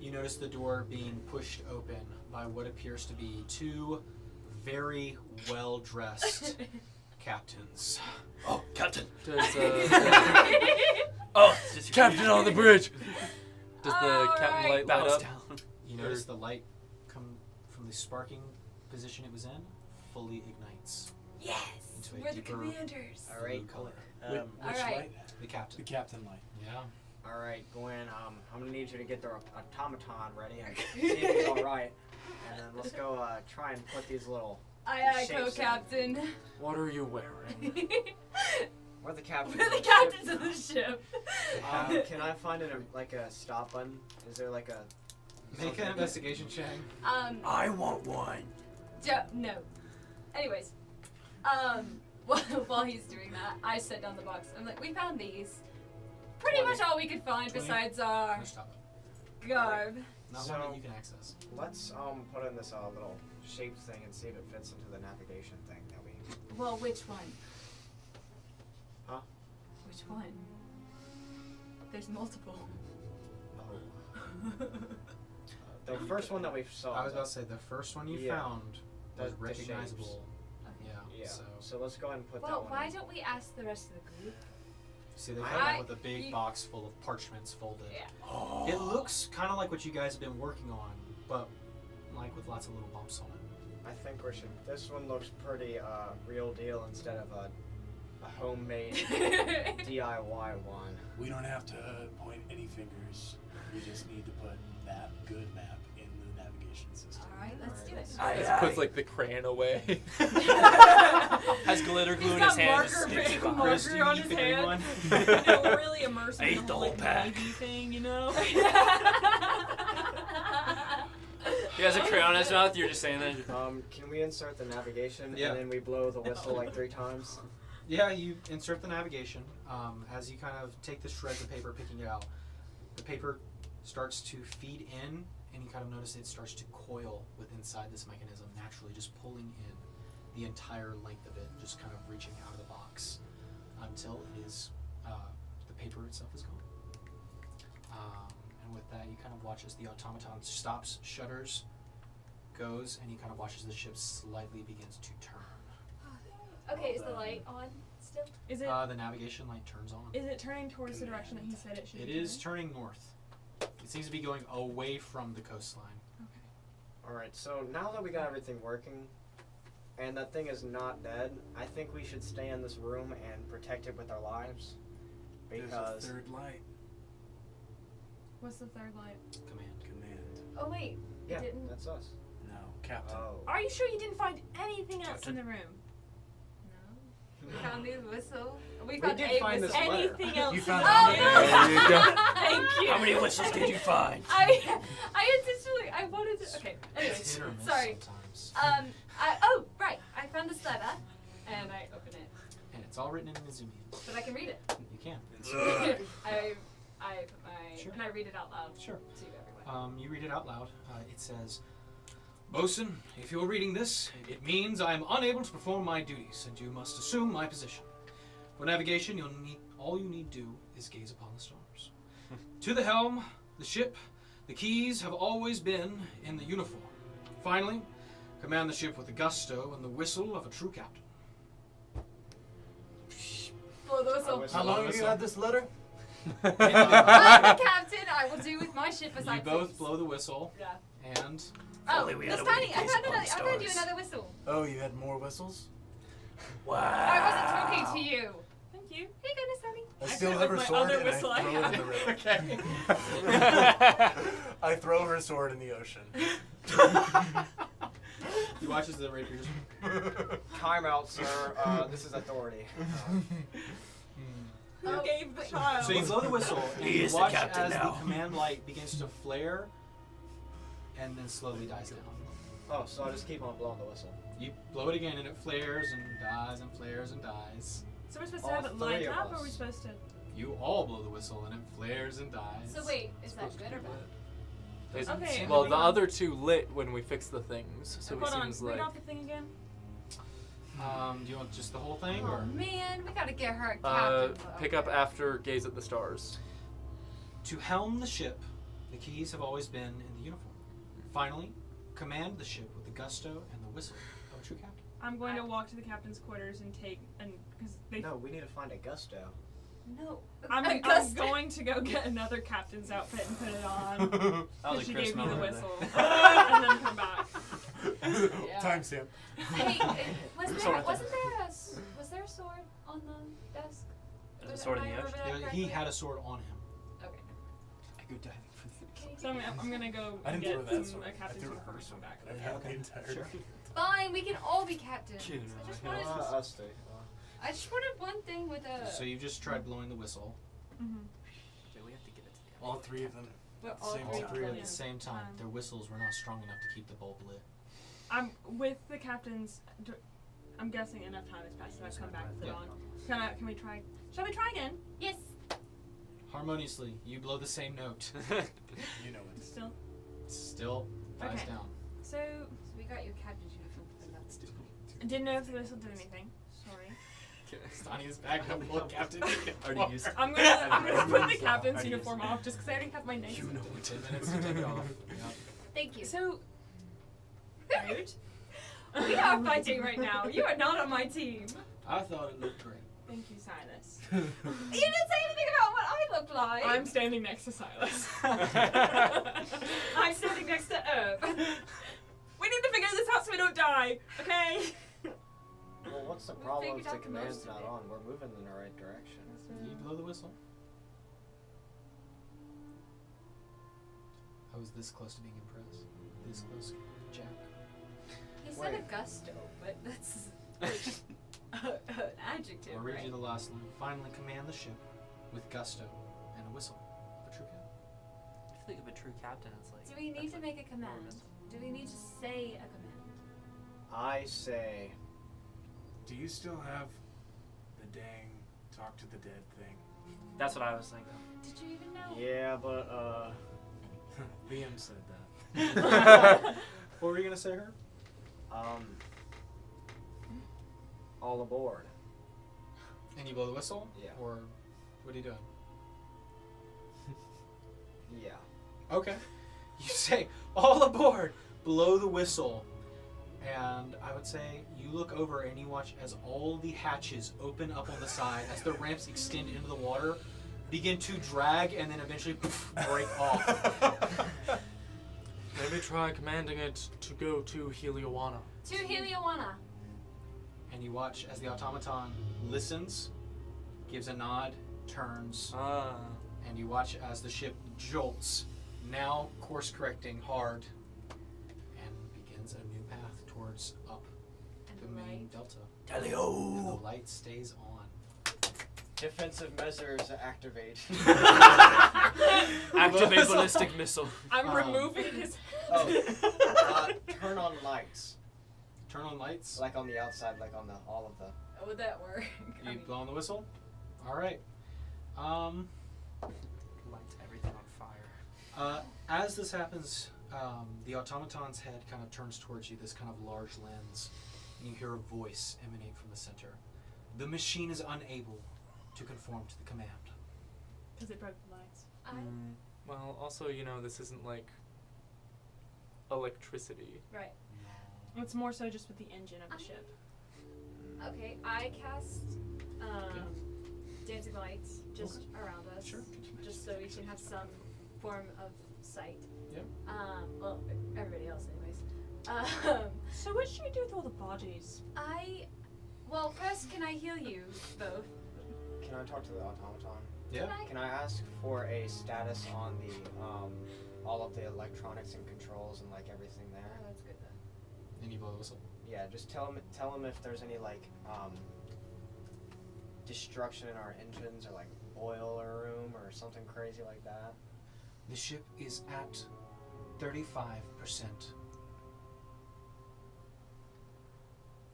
you notice the door being pushed open by what appears to be two very well-dressed captains. Oh, Captain. Does, Oh, it's just Captain on the bridge! does the captain light light up? You notice the light come from the sparking position it was in, fully ignites Yes, into a we're the deeper commanders. All right. blue color. Which Alright. light? The captain. The captain light. Yeah. All right, Gwen. I'm gonna need you to get the automaton ready and see if it's all right. And then let's go try and put these little. Aye, Shapes. co-captain. What are you wearing? We're the captains. We're of the ship. captains of the ship. Can I find like a stop button? Is there like a? Make an investigation check. I want one. No. Anyways, while he's doing that, I set down the box. I'm like, we found these. Pretty 20. much all we could find 20? besides our No, stop it. garb. Not So- one that you can access. Let's put in this little shaped thing and see if it fits into the navigation thing that we. Well, which one? Huh? Which one? There's multiple. Oh. The first one that we saw. I was about to say the first one you Yeah. found was The recognizable. Yeah. Yeah. So So let's go ahead and put that Well, one. why in. don't we ask the rest of the group? see, they I- come out with a big you- box full of parchments folded. Yeah. Oh. It looks kind of like what you guys have been working on, but like with lots of little bumps on it. I think we should. This one looks pretty real deal instead of a homemade DIY one. We don't have to point any fingers. We just need to put that good map in the navigation system. Alright, let's do it. Aye, As aye. he puts like the crayon away. Has glitter glue He's in got his hand. marker, just sticks it behind. Chris, do marker on you his pick hand. anyone? You know, really immersive I in ate the the whole whole like, pack. Navy thing, you know? He has a crayon in his mouth, you're just saying that. Can we insert the navigation Yeah. and then we blow the whistle like 3 times? Yeah, you insert the navigation. As you kind of take the shreds of paper, picking it out, The paper starts to feed in, and you kind of notice it starts to coil within inside this mechanism naturally, just pulling in the entire length of it, just kind of reaching out of the box until it is the paper itself is gone. And with that, you kind of watch as the automaton stops, shudders, goes, and you kind of watch as the ship slightly begins to turn. Okay, is the light on still? Is it? The navigation light turns on. Is it turning towards the direction that he said it should? It be is turning north. It seems to be going away from the coastline. Okay. Alright, so now that we got everything working, and that thing is not dead, I think we should stay in this room and protect it with our lives. There's Because a third light. What's the third light? Command. Oh wait, yeah, didn't. that's us. No, Captain. Oh. Are you sure you didn't find anything else in the room? No. We found the whistle. We We found did a find this whistle. letter. Anything else? You in found the Oh room? no! There you go. Thank you. How many whistles did you find? I intentionally I wanted to. Okay. Anyways, It's hit or miss sorry. sometimes. Right. I found this letter, and I open it, And it's all written in Mizumian. but I can read it. You can. I put my. Sure. Can I read it out loud? Sure. To everyone. You read it out loud. It says, Bosun, if you're reading this, it means I am unable to perform my duties, and you must assume my position. For navigation, all you need do is gaze upon the stars. To the helm, the ship, the keys have always been in the uniform. Finally, command the ship with the gusto and the whistle of a true captain. Blow the whistle. whistle. How long have you had this letter? I'm the captain. I will do with my ship as I You please. both blow the whistle, Yeah. and Oh, only we this had a way to tiny. I gaze found upon another. the I'm gonna do stars. another whistle. Oh, you had more whistles? Wow. I wasn't talking to you. Thank you. Hey, goodness, honey. I I still said have her with my sword other and I whistle I throw it in have. the river. Okay. I throw her sword in the ocean. he watches the rapier just... Time out, sir. This is authority. Who gave the child? So you blow the whistle, and He you is the watch captain as now. the command light begins to flare, and then slowly dies down. Oh, so I'll just keep on blowing the whistle. You blow it again, and it flares and dies and flares and dies. So we're supposed All to have it three light of up, or us. are we supposed to? You all blow the whistle, and it flares and dies. So wait, is that good or bad? Doesn't Okay, seem Well, to the be. other two lit when we fixed the things, so it Hold on. seems Read like. off the thing again. Do you want just the whole thing, Oh or man, we gotta get her a captain. Pick up after gaze at the stars. to helm the ship? The keys have always been in the uniform. Finally, command the ship with the gusto and the whistle of a true captain. I'm going to walk to the captain's quarters and take because they. No, we need to find a gusto. No. I'm Gusto. going to go get another captain's outfit and put it on. I'll Because she Chris gave me the moment. whistle. And then come back. Yeah. Timestamp. Hey, wasn't Sword. there a sword on the desk? There's a Was- sword in am the I ocean. remember that He correctly? had a sword on him. Okay. I go diving for the So I'm gonna go I didn't get throw that some sword. a I captain's threw a uniform her and sword. come back. I've had Okay. the entire Sure. Fine, we can all be captains. Cute. Us two. I just wanted one thing with a. So you just tried blowing the whistle. Mm-hmm. Yeah, we have to get it to the All three of them. But Same All time. three at brilliant. the same time. Um, Their whistles were not strong enough to keep the bulb lit. I'm with the captain's. I'm guessing enough time has passed that I've come back with it Yeah. on. Can we try? Shall we try again? Yes. Harmoniously, you blow the same note. You know it. Still. Still dies Okay. down. So So we got your captain's uniform, but that's I didn't know if the whistle did anything. Sorry. Stani is back up, full captain. Already used it. I'm gonna put the So, captain's I uniform used it. off just because I already have my name. You know 10 minutes to take it off. Yep. Thank you. So. Rude. We are fighting right now. You are not on my team. I thought it looked great. Thank you, Silas. You didn't say anything about what I look like. I'm standing next to Silas. I'm standing next to Herb. We need to figure this out so we don't die, okay? Well, what's the We problem figured if the out the command's most of not it. on? We're moving in the right direction. You blow the whistle. I was this close to being impressed. This close, Jack. He said Wait. Augusto, but that's an adjective, I'll read right? you the last line. Finally, command the ship with gusto and a whistle of a true captain. If you think of a true captain, it's like. Do we need that's to like make a command? enormous. Do we need to say a command? I say, Do you still have the dang talk to the dead thing? That's what I was thinking. Did you even know? Yeah, but Liam said that. What were you gonna say, her? all aboard. And you blow the whistle? Yeah. Or what are you doing? Yeah. Okay. You say, all aboard! Blow the whistle. And I would say you look over and you watch as all the hatches open up on the side, as the ramps extend into the water, begin to drag, and then eventually break off. Maybe try commanding it to go to Heliowana. To Heliowana. And you watch as the automaton listens, gives a nod, turns, and you watch as the ship jolts, now course correcting hard, and begins a new path towards up the main delta. And Tally-ho! the light stays on. Defensive measures activate. Activate ballistic missile. I'm removing his. Turn on lights. Turn on lights. Like on the outside, like on the all of the. Would that work? You blow on the whistle? Alright. Lights everything on fire. As this happens, the automaton's head kind of turns towards you, this kind of large lens, and you hear a voice emanate from the center. The machine is unable to conform to the command. Because it broke the lights. Well, also, you know, this isn't like electricity. Right. It's more so just with the engine of the ship. Okay, I cast dancing lights just around us. Sure. Just so we can have some form of sight. Yep. Well, everybody else anyways. So what should we do with all the bodies? Well, first, can I heal you both? Can I talk to the automaton? Yeah. Can I ask for a status on the all of the electronics and controls and like everything there? Oh, that's good then. And you blow the whistle. Yeah, just tell him if there's any like destruction in our engines or like boiler room or something crazy like that. The ship is at 35%.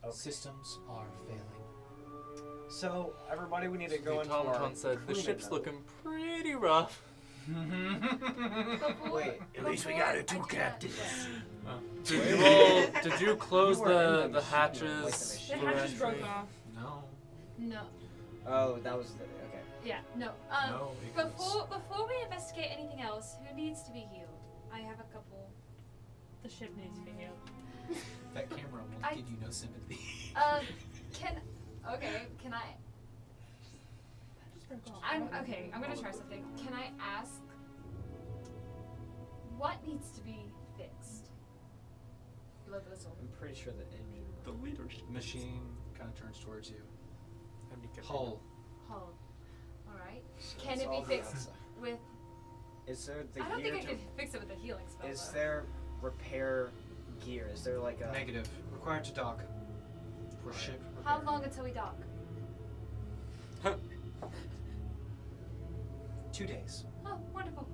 Okay. Systems are failing. So everybody, we need to The go into our automaton said, the crewman ship's mode." looking pretty rough. Wait, At least we got our two captains. Did you close You were in the machine, hatches? like the The machine. hatches broke off. No. No. Oh, that was the okay. Yeah, no. No, because- Before we investigate anything else, who needs to be healed? I have a couple. The ship needs to be healed. That camera will I- give you no sympathy. Can I? Just broke off. I'm gonna try something. Can I ask what needs to be fixed? Blow the whistle. I'm pretty sure the engine. The leadership. Machine kind of turns towards you. Hull. Hull. All right. So Can it's it be all the fixed outside. with? Is there the I don't gear think I to? could fix it with a healing spell. Is though. there repair gear? Is there like a? Negative. Required to dock. For ship How repair. long until we dock? 2 days. Oh, wonderful.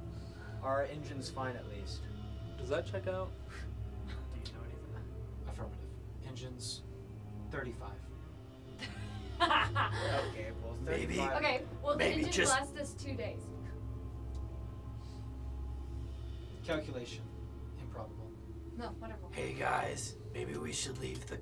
Our engine's fine at least. Does that check out? Do you know anything? Affirmative. Engines 35. Okay, well, Maybe. 35. Okay, well the Maybe engine just- lasts us 2 days. Calculation. Improbable. No, wonderful. Hey guys, maybe we should leave the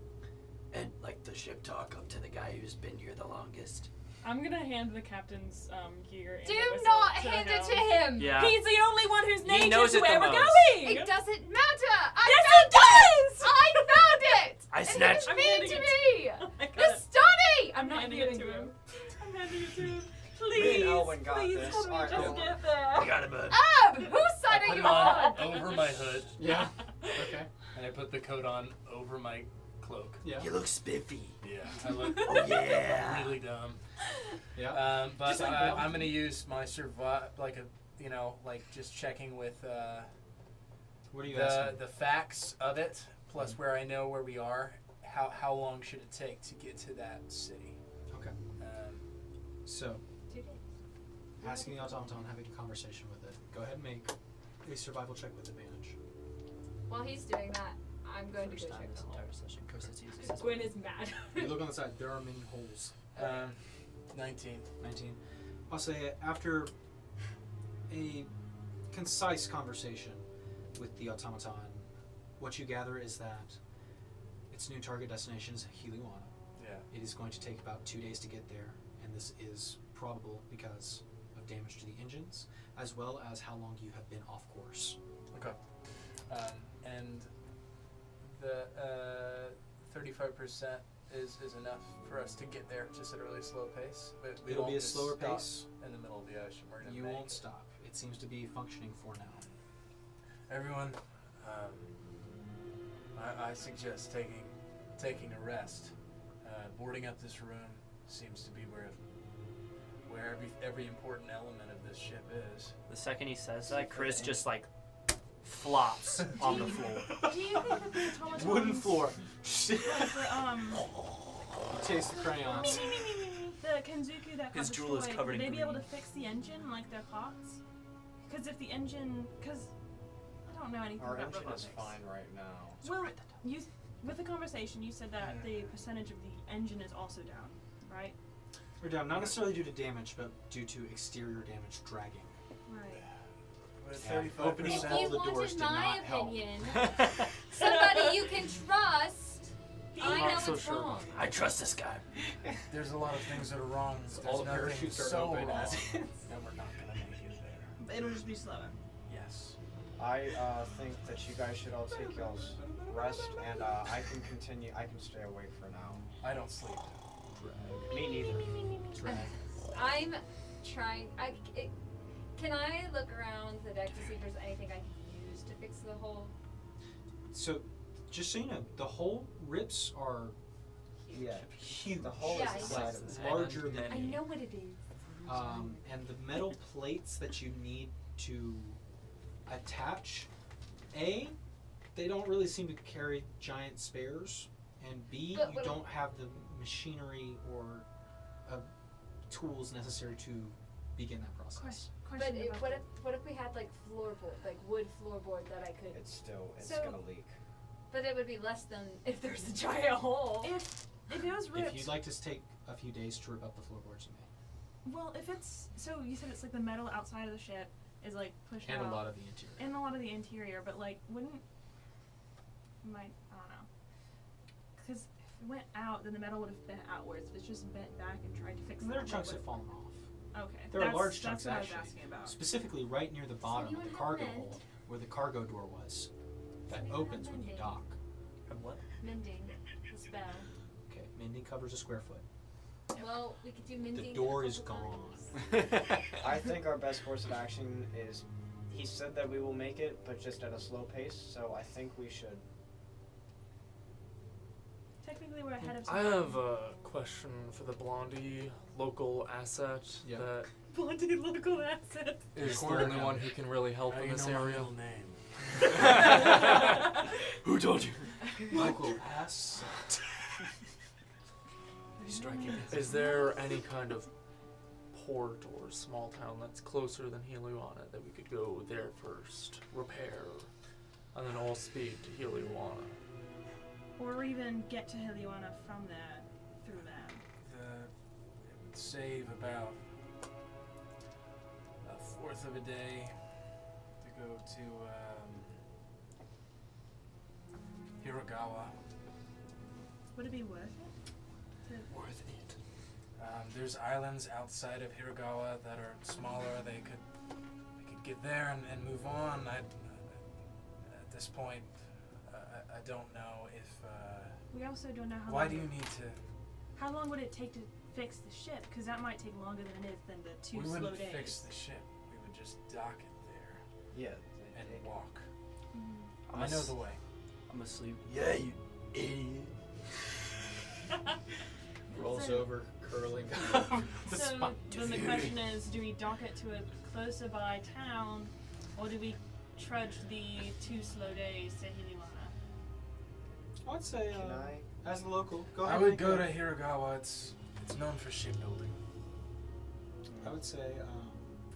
ship talk up to the guy who's been here the longest. I'm gonna hand the captain's gear. and Do the whistle not to hand it him. to him. Yeah. He's the only one who's named knows it it to where the we're most. going. It doesn't matter. Yes, it does. I found it. I And snatched- He I'm gave it to handing me. Oh my The God. study. I'm not handing handing it it to to him. him. I'm handing it to him. Me Please, and Elwin got please, this. help me Alright, just Elwin. get there. I got it, bud. Whose side I are put you him on on? over my hood, Yeah. Okay. and I put the coat on over my cloak. Yeah. You look spiffy. Yeah, I look Oh yeah. really dumb. Yeah. But Just like I'm gonna use my just checking with What are you asking? the facts of it, plus where I know where we are. How long should it take to get to that city? Okay. So, 2 days. asking the automaton, having a conversation with it. Go ahead and make a survival check with advantage. While he's doing that, I'm going to First go time check this the hole. entire session. Chris, it's easy. Gwyn is mad. You look on the side. There are many holes. 19. 19. I'll say after a concise conversation with the automaton, what you gather is that its new target destination is Heliwana. Yeah. It is going to take about 2 days to get there, and this is probable because of damage to the engines, as well as how long you have been off course. Okay. And the 35% is enough for us to get there just at a really slow pace. But we It'll won't be a just slower stop pace. in the middle of the ocean. We're gonna You make won't it. stop. It seems to be functioning for now. Everyone, I suggest taking a rest. Boarding up this room seems to be where every important element of this ship is. The second he says that, Chris just like flops on the floor. Do you think that the automatons... Wooden floor. Like the, Taste the crayons. the Kenzuku that got His drool is destroyed, covered would in they be able to green. fix the engine like their pots? Because if the engine... Because I don't know anything Our about engine robotics. is fine right now. Well, with the conversation, you said that the percentage of the engine is also down, right? We're down, not necessarily due to damage, but due to exterior damage dragging. Right. With Yeah. 35%. Opening If all you the doors wanted did my not help. opinion, somebody you can trust. I know not so what's sure wrong. I trust this guy. There's a lot of things that are wrong. all the There's nothing parachutes are so open wrong as that we're not gonna make it there. But it'll just be slower. Yes. I think that you guys should all take y'all's rest, and I can continue. I can stay awake for now. I don't sleep. Me neither. I'm trying. Can I look around the deck to see if there's anything I can use to fix the hole? So, just so you know, the hole rips are Yeah. huge. The hole Yeah, is I the size of this. larger than I know what it is. and the metal plates that you need to attach, A, they don't really seem to carry giant spares, and B, But you what- don't have the machinery or tools necessary to begin that process. But Question about what if we had like floorboard, like wood floorboard that I could? It's So- gonna leak. But it would be less than if there's a giant hole. If it was ripped, If you'd like to take a few days to rip up the floorboards, you may. well, if it's so, you said it's like the metal outside of the ship is like pushed And out, a lot of the interior. and a lot of the interior, but like wouldn't I don't know, because if it went out, then the metal would have bent outwards. If it's just bent back and tried to fix Little that, chunks it have fallen off. Okay, There are that's, large chunks that's what actually. I was asking about. Specifically right near the bottom of anyone the have cargo mend? hold, where the cargo door was, that anyone have opens when you mending? dock. What? Mending the spell. Okay, mending covers a square foot. Well, we could do mending. The a door is couple gone. times. I think our best course of action is. He said that we will make it, but just at a slow pace. So I think we should. Technically, we're ahead of. I have a question for the Blondie local asset Yeah. that Blondie local asset. is the Corner only now. one who can really help How in you this know my area. middle name? Who told you? Local ass. Striking. Is there any kind of port or small town that's closer than Heliwana that we could go there first, repair, and then all speed to Heliwana? Or even get to Heliwana from that, through that. It would save about a fourth of a day to go to Hiragawa. Would it be worth it? Worth it. There's islands outside of Hiragawa that are smaller. They could get there and move on. At this point, I don't know if. We also don't know how Why long. do you need to? How long would it take to fix the ship? Because that might take longer than it is than the two We slow wouldn't days. fix the ship. We would just dock it there Yeah. and walk. Mm. I know the way. I'm asleep. Yeah, you idiot. Rolls So- over, curling up. the So spine. then the question is, do we dock it to a closer by town, or do we trudge the 2 slow days to Heliwana? I'd say, Can I? as a local, go ahead. I would and go to Hiragawa. It's known for shipbuilding. I would say,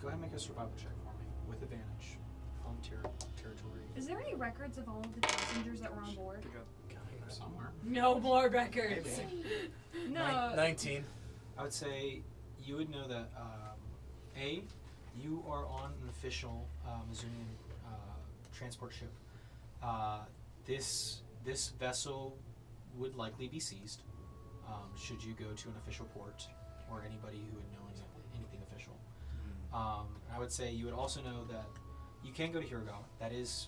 go ahead and make a survival check for me with advantage. Home territory. Is there any records of all of the passengers that were on board? Somewhere. No more records. No. 19. I would say you would know that A, you are on an official Mizunian transport ship. This vessel would likely be seized should you go to an official port or anybody who would know anything official. I would say you would also know that you can go to Hirogawa. That is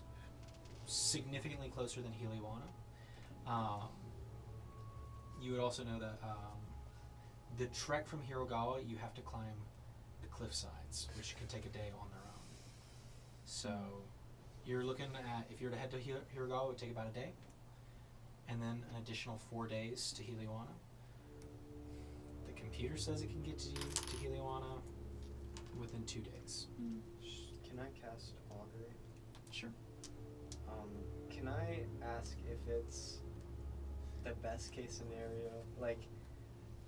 significantly closer than Hiliwana. You would also know that the trek from Hirogawa, you have to climb the cliff sides, which can take a day on their own. So you're looking at, if you were to head to Hirogawa, it would take about a day, and then an additional 4 days to Hiliwana. The computer says it can get to Hiliwana within 2 days. Can I cast augury? Sure. Can I ask if it's the best case scenario? Like,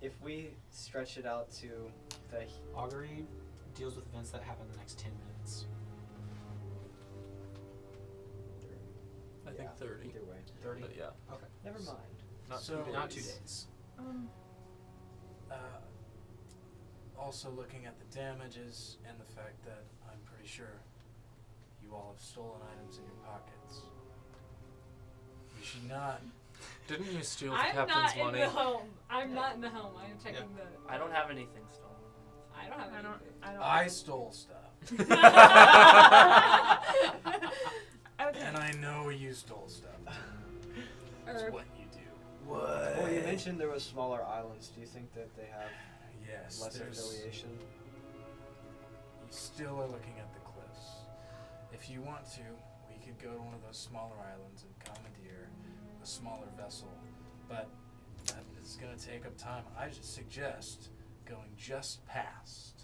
if we stretch it out to the Augury deals with events that happen in the next 10 minutes. I think 30. Either way. 30? But yeah. Okay. Never mind. Not So- 2 days. Not 2 days. Also looking at the damages and the fact that I'm pretty sure you all have stolen items in your pockets. You should not. Didn't you steal the I'm captain's not money? in the helm. I'm not in the helm. I'm checking the. I don't have anything stolen. I don't have anything. I stole stuff. Okay. And I know you stole stuff. That's Herb. what you do. What? Well, you mentioned there was smaller islands. Do you think that they have Yes, less there's. affiliation? You still are looking at the cliffs. If you want to, we could go to one of those smaller islands and commandeer a smaller vessel, but that is going to take up time. I just suggest going just past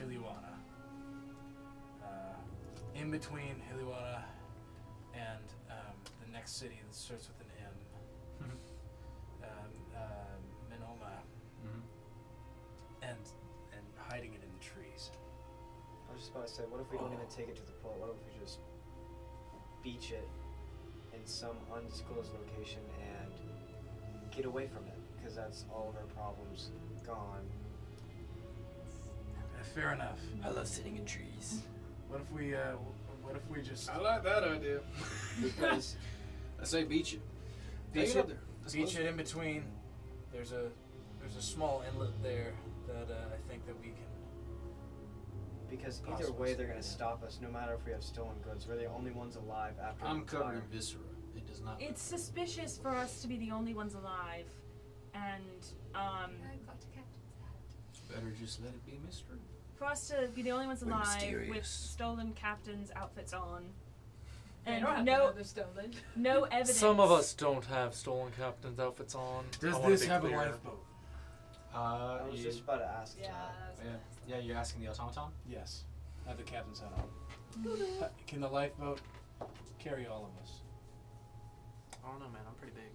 Hiliwana, in between Hiliwana and the next city that starts with an M, Minoma, and hiding it in the trees. I was just about to say, what if we don't even take it to the port? What if we just beach it in some undisclosed location and get away from it? Because that's all of our problems gone. Fair enough. I love sitting in trees. What if we just I like that idea. Because I say beach it. Beach Take it. up there. Let's beach go. it in between? There's a small inlet there that I think that we can. because either Possible way they're going to scenario. stop us no matter if we have stolen goods. We're the only ones alive after I'm the covered fire. in viscera. It does not. It's suspicious for us to be the only ones alive, and I got to Captain's hat. Better just let it be a mystery. for us to be the only ones We're alive with mysterious. stolen captains' outfits on, I and don't have no another stolen. no evidence. Some of us don't have stolen captain's outfits on. Does I wanna this be have clear. a lifeboat? I was You- just about to ask Yeah. that. yeah, you're asking the automaton? Yes. I have the captain's hat on. Can the lifeboat carry all of us? I don't know, man. I'm pretty big.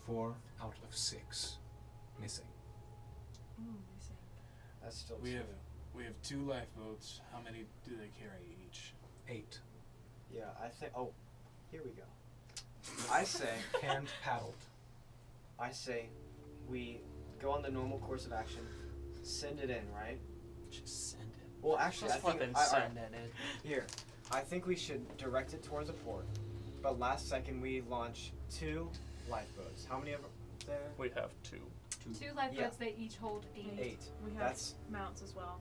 4 out of 6 missing. Ooh, I see. That's still We two. have 2 lifeboats. How many do they carry each? 8. Yeah, I think. Oh, here we go. I say Hand paddled. we go on the normal course of action, send it in, right? Just send it. Well, actually, I Just think fucking alright, send it in. here. I think we should direct it towards a port, but last second we launch 2 lifeboats. How many of them there? We have 2. 2 lifeboats, they each hold 8. 8. We have That's mounts as well.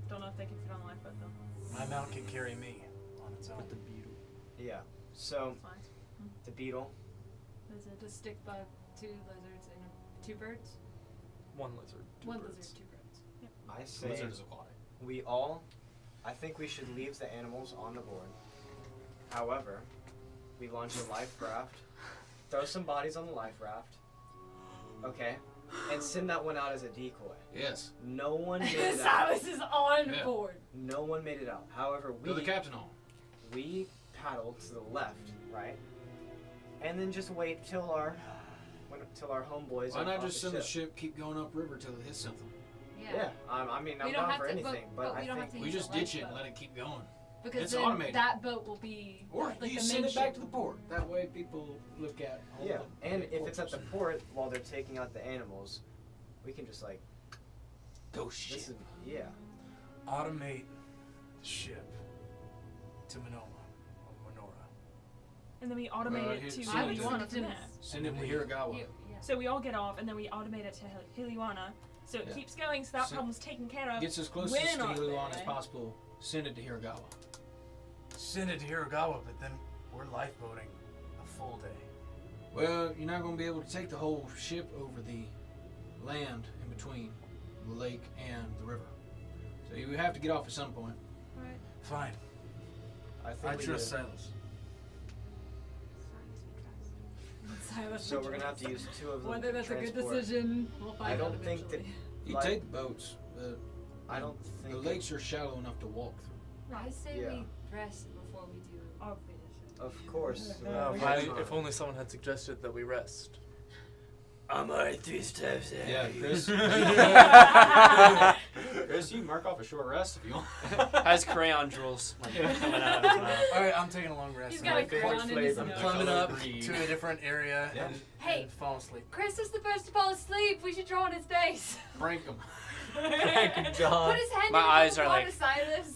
Don't know if they can fit on the lifeboat though. My mount can carry me on its own. yeah. So It's fine. the beetle. Lizard. The stick bug, 2 lizards, and 2 birds. 1 lizard, 2 1 birds. lizard, 2 birds. Yep. I say Lizard is aquatic. we all. I think we should leave the animals on the board. However, we launch a life raft, throw some bodies on the life raft. Okay, and send that one out as a decoy. Yes. No one made it out. Silas is on Yeah. board. No one made it out. However, Throw the captain on. we paddled to the left, right, and then just wait till our homeboys. Why are not off just the send the ship. ship, keep going upriver till it hits something? Yeah, I mean, I'm We don't down have for to, anything, but but we I don't think have to We use just the ditch it and lifeboat. let it keep going. Because It's then automated. that boat will be Or like you the send main it back ship. to the port. That way people look at all yeah, the and if it's at ports. the port while they're taking out the animals, we can just like Ghost ship. Listen, yeah. Automate the ship to Monoma or Monora. And then we automate it here's- to I would Hiliwana send from it there. Send it to Hiragawa. So we all get off, and then we automate it to Hiliwana. So it Yeah. keeps going, so that So- problem's taken care of. Gets as close When to on Hiliwana as there. possible. Send it to Hiragawa. Send it to Hiragawa, but then we're lifeboating a full day. Well, you're not going to be able to take the whole ship over the land in between the lake and the river. So you have to get off at some point. Right. Fine. I think I we trust do. Silas. Silas So we're gonna have to use 2 of them. Whether to that's a good transport. decision, we'll find I out don't think that. eventually. You Like- take the boats, but I don't think. the lakes are shallow enough to walk through. I say Yeah. we rest before we do. Obviously. Of course. Oh, we I- gotta If only someone had suggested that we rest. I'm already 3 steps ahead. Yeah, of you. Chris. Chris, you mark off a short rest if you want. Has crayon jewels like, coming out of his mouth. Alright, I'm taking a long rest. He's and got I a think crayon in his I'm nose. climbing up Agreed. to a different area Yeah. Hey. and fall asleep. Chris is the first to fall asleep. We should draw on his face. Prank him. John. Put his hand My in eyes the are water, like- Silas.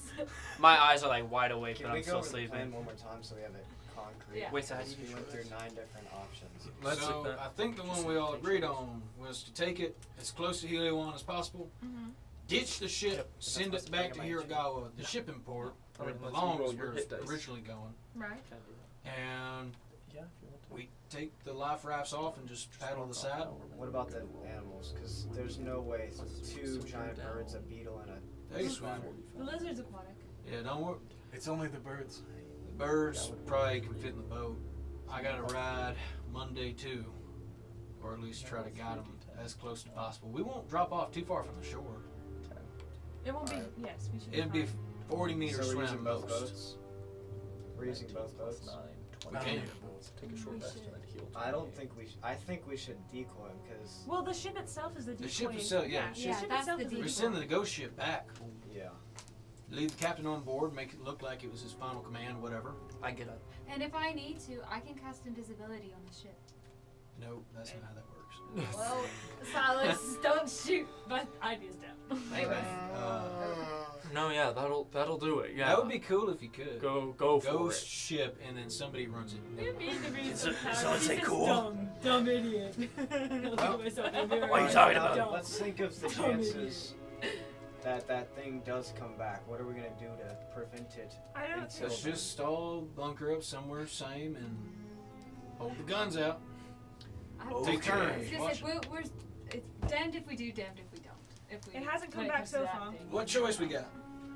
My eyes are like wide awake, Can but we I'm go still over the plan sleeping. one more time so we have it concrete? Yeah. Wait, so how do Because you we do went through short 9 different options. So I think the one we all agreed on was to take it as close to Heliwan as possible, Mm-hmm. ditch the ship, Yep. send it back to Hiragawa, the shipping port, where it Unless you belongs, roll your where it's hit dice. originally going, Right. and Yeah, if you want to. we take the life rafts off and just paddle the side. What about the animals? Because there's no way 2 giant birds, a beetle, and a. They swim. The lizard's aquatic. Yeah, don't worry. It's only the birds. The birds probably can fit in the boat. I gotta ride Monday too, or at least try to guide them as close as possible. We won't drop off too far from the shore. It won't be. Alright. Yes, we should. It'd be fine. 40 meters So we're swim using both most. boats? We're using both boats? 9, We 20. can. Take a short We rest should. and then heal. I don't think we. I think we should decoy him because. Well, the ship itself is the decoy. The ship itself, yeah, the Yeah, ship that's itself the is the We're decoy. sending the ghost ship back. Yeah. Leave the captain on board, make it look like it was his final command, whatever. I get up. And if I need to, I can cast invisibility on the ship. No, that's not how that works. Well, Silas, don't shoot. But Ideas down. anyway. No, yeah, that'll do it. Yeah. That would be cool if you could. go for Ghost it. ship, and then somebody runs it. someone say cool? Dumb idiot. What are you talking about? Dumb. Let's think of the chances that that thing does come back. What are we gonna do to prevent it? I don't. Until Let's then? just all bunker up somewhere same and hold the guns out. Take Okay. turns. It's Watch like it. we're it's damned if we do, damned if we don't. If we, It hasn't come when back comes to so that far. thing. What choice we got?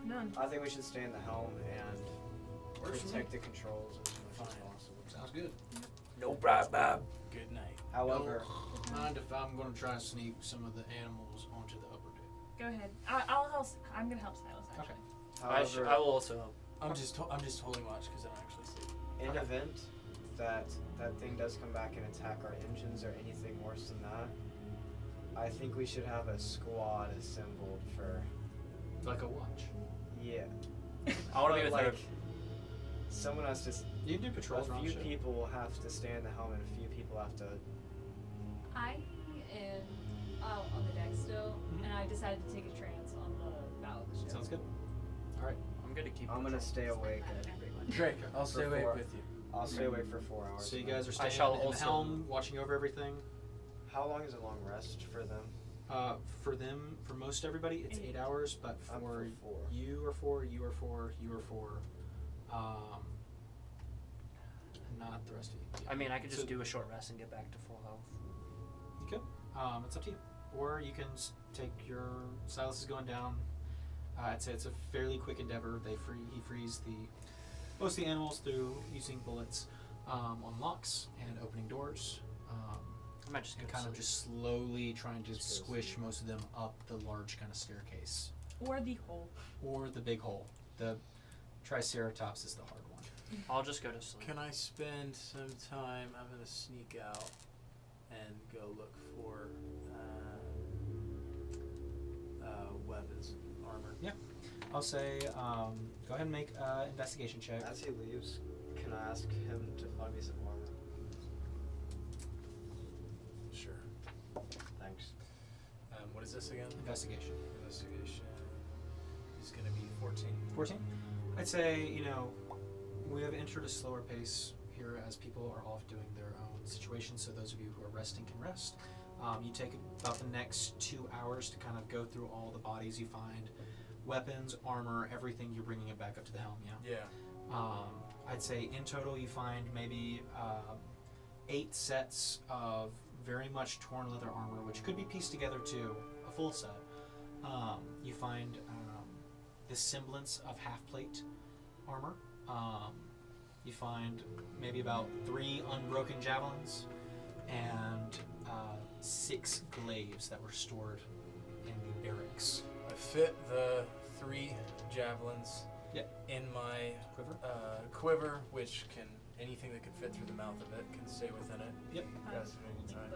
None. I think we should stay in the helm and Works for me. protect the controls as much as possible. Sounds good. No problem. Good night. However, Don't mind if I'm going to try and sneak some of the animals onto the upper deck. Go ahead. I'll help. I'm gonna help Silas actually. however, I will also help. I'm just holding watch because I don't actually see. in event that that thing does come back and attack our engines or anything worse than that, I think we should have a squad assembled for. Like a watch. Yeah. I want to be with like, her. someone has to. You can do patrols A around the few ship. people will have to stay in the helm, and a few people have to. I am out on the deck still, and I decided to take a trance on the bow of the ship. Sounds good. I'm gonna keep. I'm gonna stay awake. Drake, I'll stay For awake 4. with you. I'll stay awake for 4 hours. So you guys are I staying shall in the also- helm, watching over everything. How long is a long rest for them? For them, for most everybody, it's 8 hours. But I'm for for 4. you are 4, you are 4, you are 4. Not the rest of you. I mean, I could just So- do a short rest and get back to full health. You could. It's up to you. Or you can take your Silas is going down. I'd say it's a fairly quick endeavor. He frees most of the animals through using bullets on locks and opening doors. I might just And go kind of sleep. just slowly trying to squish most of them up the large kind of staircase. Or the hole. Or the big hole. The Triceratops is the hard one. I'll just go to sleep. Can I spend some time? I'm gonna sneak out and go look for weapons, armor. I'll say, go ahead and make an investigation check. As he leaves, can I ask him to find me some armor? Sure. Thanks. What was this again? Investigation. Investigation is going to be 14. 14. I'd say, you know, we have entered a slower pace here as people are off doing their own situations, so those of you who are resting can rest. You take about the next 2 hours to kind of go through all the bodies you find, weapons, armor, everything. You're bringing it back up to the helm, yeah? Yeah. I'd say in total you find maybe 8 sets of very much torn leather armor, which could be pieced together to a full set. You find the semblance of half-plate armor. You find maybe about 3 unbroken javelins and 6 glaives that were stored in the barracks. I fit the 3 javelins in my quiver, which can anything that can fit through the mouth of it can stay within it. Yep. Yes, anytime.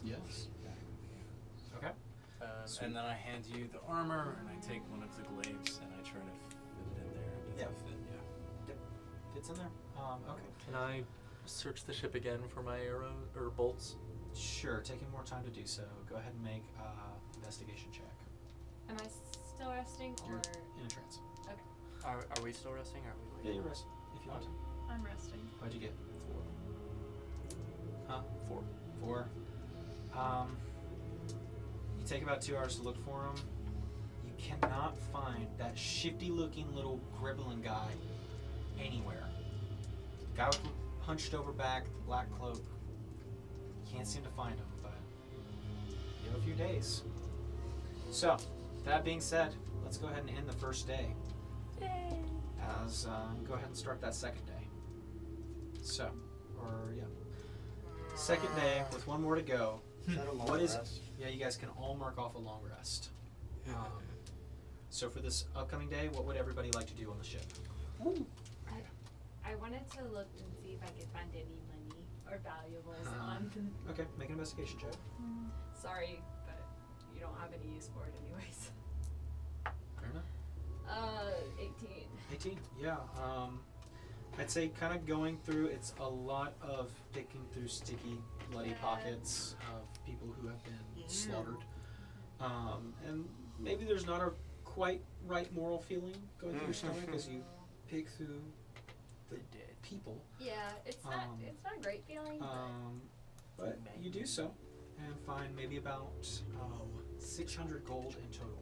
Yes. Okay. And then I hand you the armor, and I take one of the glaives, and I try to fit it in there. Does Yeah. it fit? Yeah. Fits in there. Okay. Can I search the ship again for my arrows or bolts? Sure. Taking more time to do so. Go ahead and make investigation check. Am I still resting or? You're in a trance. Are we still resting? Or are we Yeah, leaving? you rest if you want to. I'm resting. What'd you get? 4. Huh? 4. 4. You take about 2 hours to look for him. You cannot find that shifty-looking little gribbling guy anywhere. The guy with the hunched over back, the black cloak. Can't seem to find him, but you have a few days. So, that being said, let's go ahead and end the first day. Yay! As go ahead and start that second day. So, second day with 1 more to go. Is that a long What is rest? Yeah, you guys can all mark off a long rest. So for this upcoming day, what would everybody like to do on the ship? I wanted to look and see if I could find any money or valuables on the. Okay, make an investigation check. Sorry, but you don't have any use for it anyways. Fair enough. 18. 18. Yeah. I'd say kind of going through. It's a lot of picking through sticky, bloody pockets of people who have been slaughtered, and maybe there's not a quite right moral feeling going through your stomach as you pick through the dead people. Yeah, it's not a great feeling. But you do so and find maybe about 600 gold in total.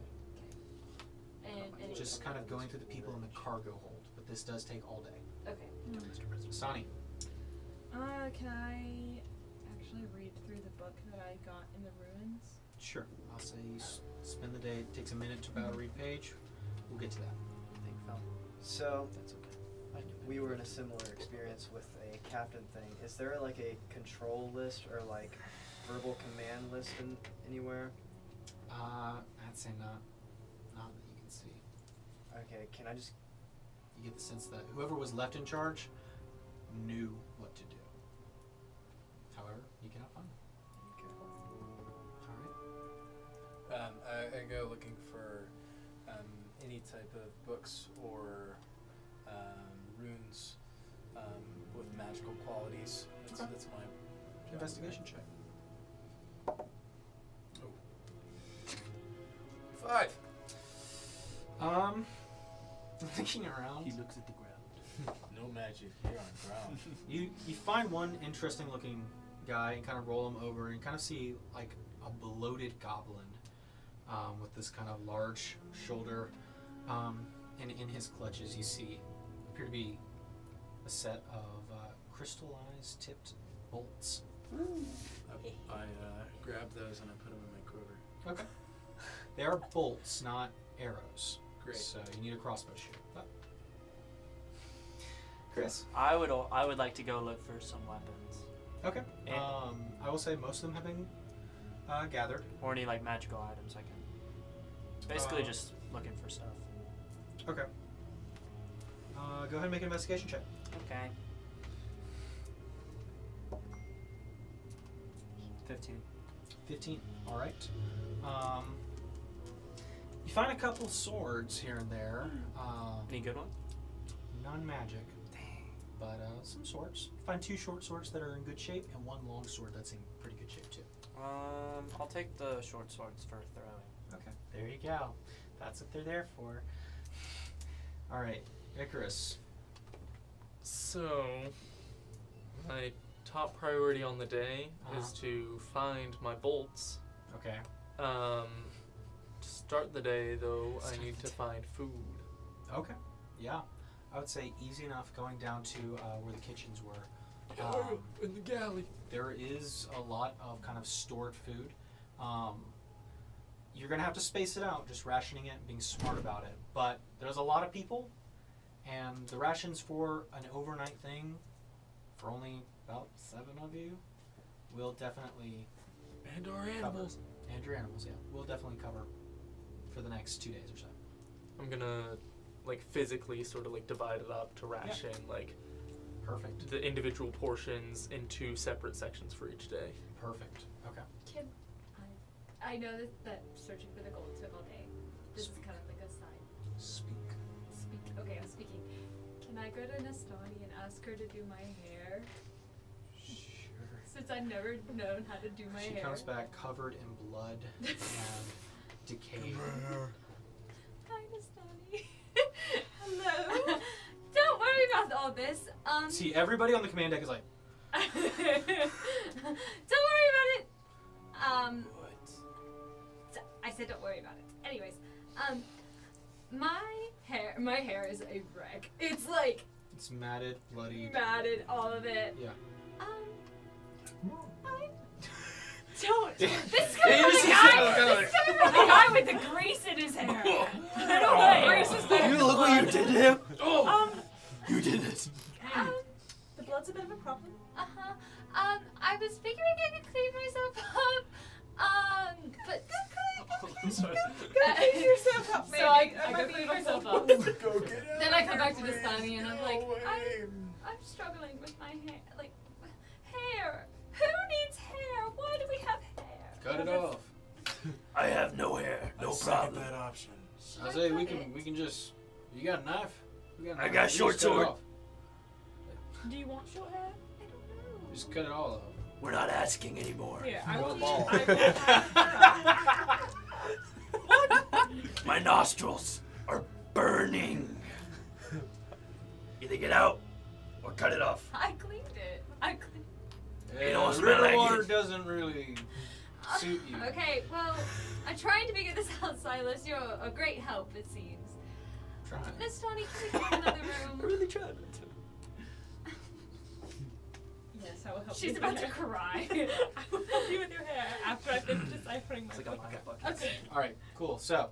And Just kind of going through the people in the cargo hold, but this does take all day. okay. Sani. Can I actually read through the book that I got in the ruins? Sure. I'll say you spend the day. It takes a minute to about read page. We'll get to that. Think fell. So That's okay. we were in a similar experience with a captain thing. Is there like a control list or like verbal command list anywhere? I'd say not that you can see. Okay, can I just? You get the sense that whoever was left in charge knew what to do. However, you cannot find them. Okay. All right. I go looking for any type of books or runes with magical qualities. That's my job. Investigation check. 5. Looking around. He looks at the ground. No magic here on ground. You find one interesting looking guy and kind of roll him over and kind of see like a bloated goblin with this kind of large shoulder, and in his clutches you see appear to be a set of crystallized tipped bolts. I grab those and I put them in my quiver. Okay. They are bolts, not arrows. Great. So you need a crossbow shoot. But Chris. I would like to go look for some weapons Okay. And- I will say most of them have been gathered. or any like magical items I can. Basically, Uh, just looking for stuff. Okay. Go ahead and make an investigation check. Okay. 15. 15. All right. You find a couple swords here and there. Any good one? Non-magic. But some swords. You find 2 short swords that are in good shape and 1 long sword that's in pretty good shape too. I'll take the short swords for throwing. Okay, there you go. That's what they're there for. All right, Icarus. So, my top priority on the day is to find my bolts. Okay. To start the day, though, I need to find food. Okay. Yeah, I would say easy enough going down to where the kitchens were. In the galley. There is a lot of kind of stored food. You're going to have to space it out, just rationing it and being smart about it. But there's a lot of people, and the rations for an overnight thing, for only about 7 of you, will definitely And our cover. animals. And your animals, yeah. Will definitely cover for the next 2 days or so. I'm gonna, like, physically sort of, like, divide it up to ration, like, Perfect. the individual portions in 2 separate sections for each day. Perfect. Okay. Can I know that searching for the gold took all day. This is kind of like a side. Speak. Okay, I'm speaking. Can I go to Nastani and ask her to do my hair? Sure. Since I've never known how to do my She hair. comes back covered in blood and decay. Hi, Nastani. Hello. Don't worry about all this. See, everybody on the command deck is like, Don't worry about it. I said don't worry about it. Anyways, my hair is a wreck. It's like it's matted, bloody. matted, all of it. Yeah. I don't. This is Yeah, coming you from just the see guy. someone This is coming from the guy with the grease in his hair. I don't know. Grease is better. You look what you did to him. Um, You did this. the blood's a bit of a problem. I was figuring I could clean myself up. But Clean yourself up, so I maybe. go clean myself up. Go get out. Then I come back to Nastani and I'm like, No way. I'm struggling with my hair. Like, hair. Who needs hair? Why do we have hair? Cut it off. I have no hair. No I second problem. that option. I say we can just. You got a knife? We got a I knife. got a We just short cut it sword. off. Do you want short hair? I don't know. Just cut it all off. We're not asking anymore. Here, I Roll will. the ball. I My nostrils are burning. Either get out or cut it off. I cleaned it. Yeah, don't the smell river like water it. doesn't really suit you. Okay, well, I'm trying to figure this out, Silas. You're a great help, it seems. Trying. Nastani, can we go to another room? really tried. Yes, I will help you. She's with about your to hair. cry. I will help you with your hair after I finish deciphering my It's like a book. bucket bucket. Okay. All right, cool. So,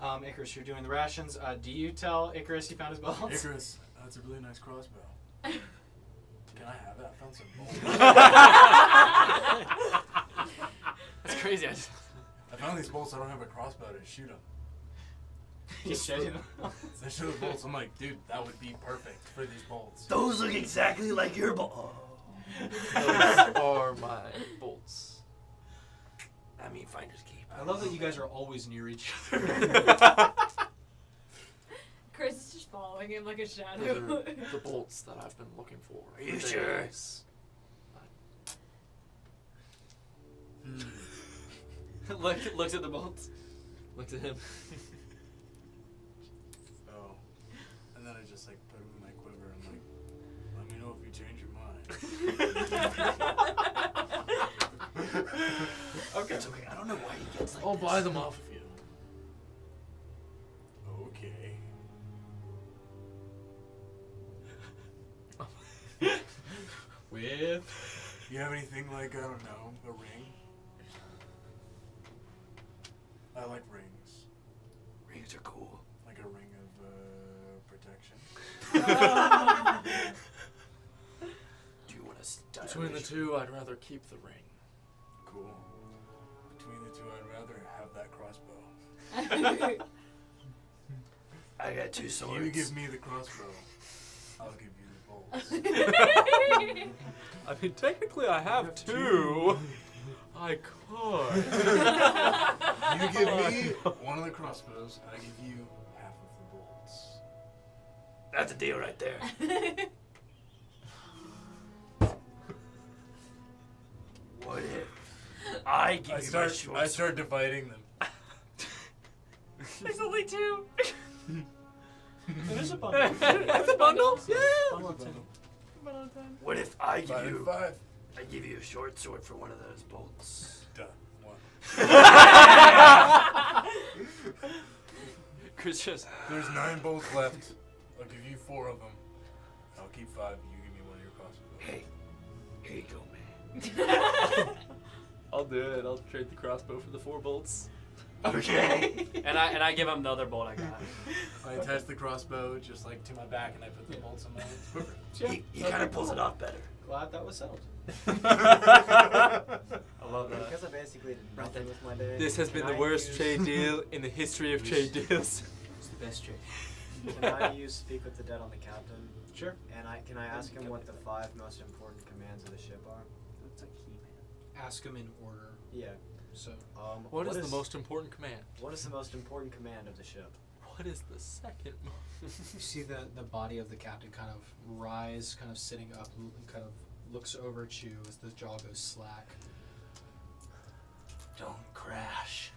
Icarus, you're doing the rations. Do you tell Icarus you found his bolts? Icarus, that's a really nice crossbow. Can I have that? I found some bolts. That's crazy. I found these bolts. I don't have a crossbow to shoot them. He shows you them. I showed the bolts. I'm like, dude, that would be perfect for these bolts. Those look exactly like your ball. Those are my bolts. I mean, finders keep. I love that you guys are always near each other. Chris is just following him like a Those shadow. are the bolts that I've been looking for. Are you for sure? days. Looks at the bolts. Looks at him. Oh. And then I just like put them in my quiver. I'm like, let me know if you change your mind. Okay. It's okay. I don't know why he gets like I'll this. buy them off of you. Okay. With. You have anything like, I don't know, a ring? I like rings. Rings are cool. Like a ring of protection. Do you want to style? Between the two, I'd rather keep the ring. Cool. Between the two, I'd rather have that crossbow. I got 2 swords. You give me the crossbow. I'll give you the bolts. I mean, technically, I have 2. I could. You give me one of the crossbows, and I give you half of the bolts. That's a deal right there. What if I give you my short I start dividing them. There's only 2. It is a bundle. It's a bundle? Yeah. Bundle of 10. One out of 10. What if I give 5 and you 5. I give you a short sword for one of those bolts? Done. 1. Chris just. There's 9 bolts left. I'll give you 4 of them. I'll keep 5. You give me one of your crossbows. Hey, here you go, man. I'll do it. I'll trade the crossbow for the 4 bolts. Okay. And I give him the other bolt I got. I attach the crossbow just like to my back, and I put the bolts on my quiver. He kind of pulls it off better. Glad that was settled. I love that. Because I basically did nothing with my day. This has been can the I worst use- trade deal in the history of trade deals. It's the best trade. Can I use Speak with the Dead on the captain? Sure. And can I ask him what the 5 most important commands of the ship are? It's like He-Man. Ask them in order. Yeah. So, What is the most important command? What is the most important command of the ship? What is the second most? you see the body of the captain kind of rise, kind of sitting up, kind of looks over at you as the jaw goes slack. Don't crash.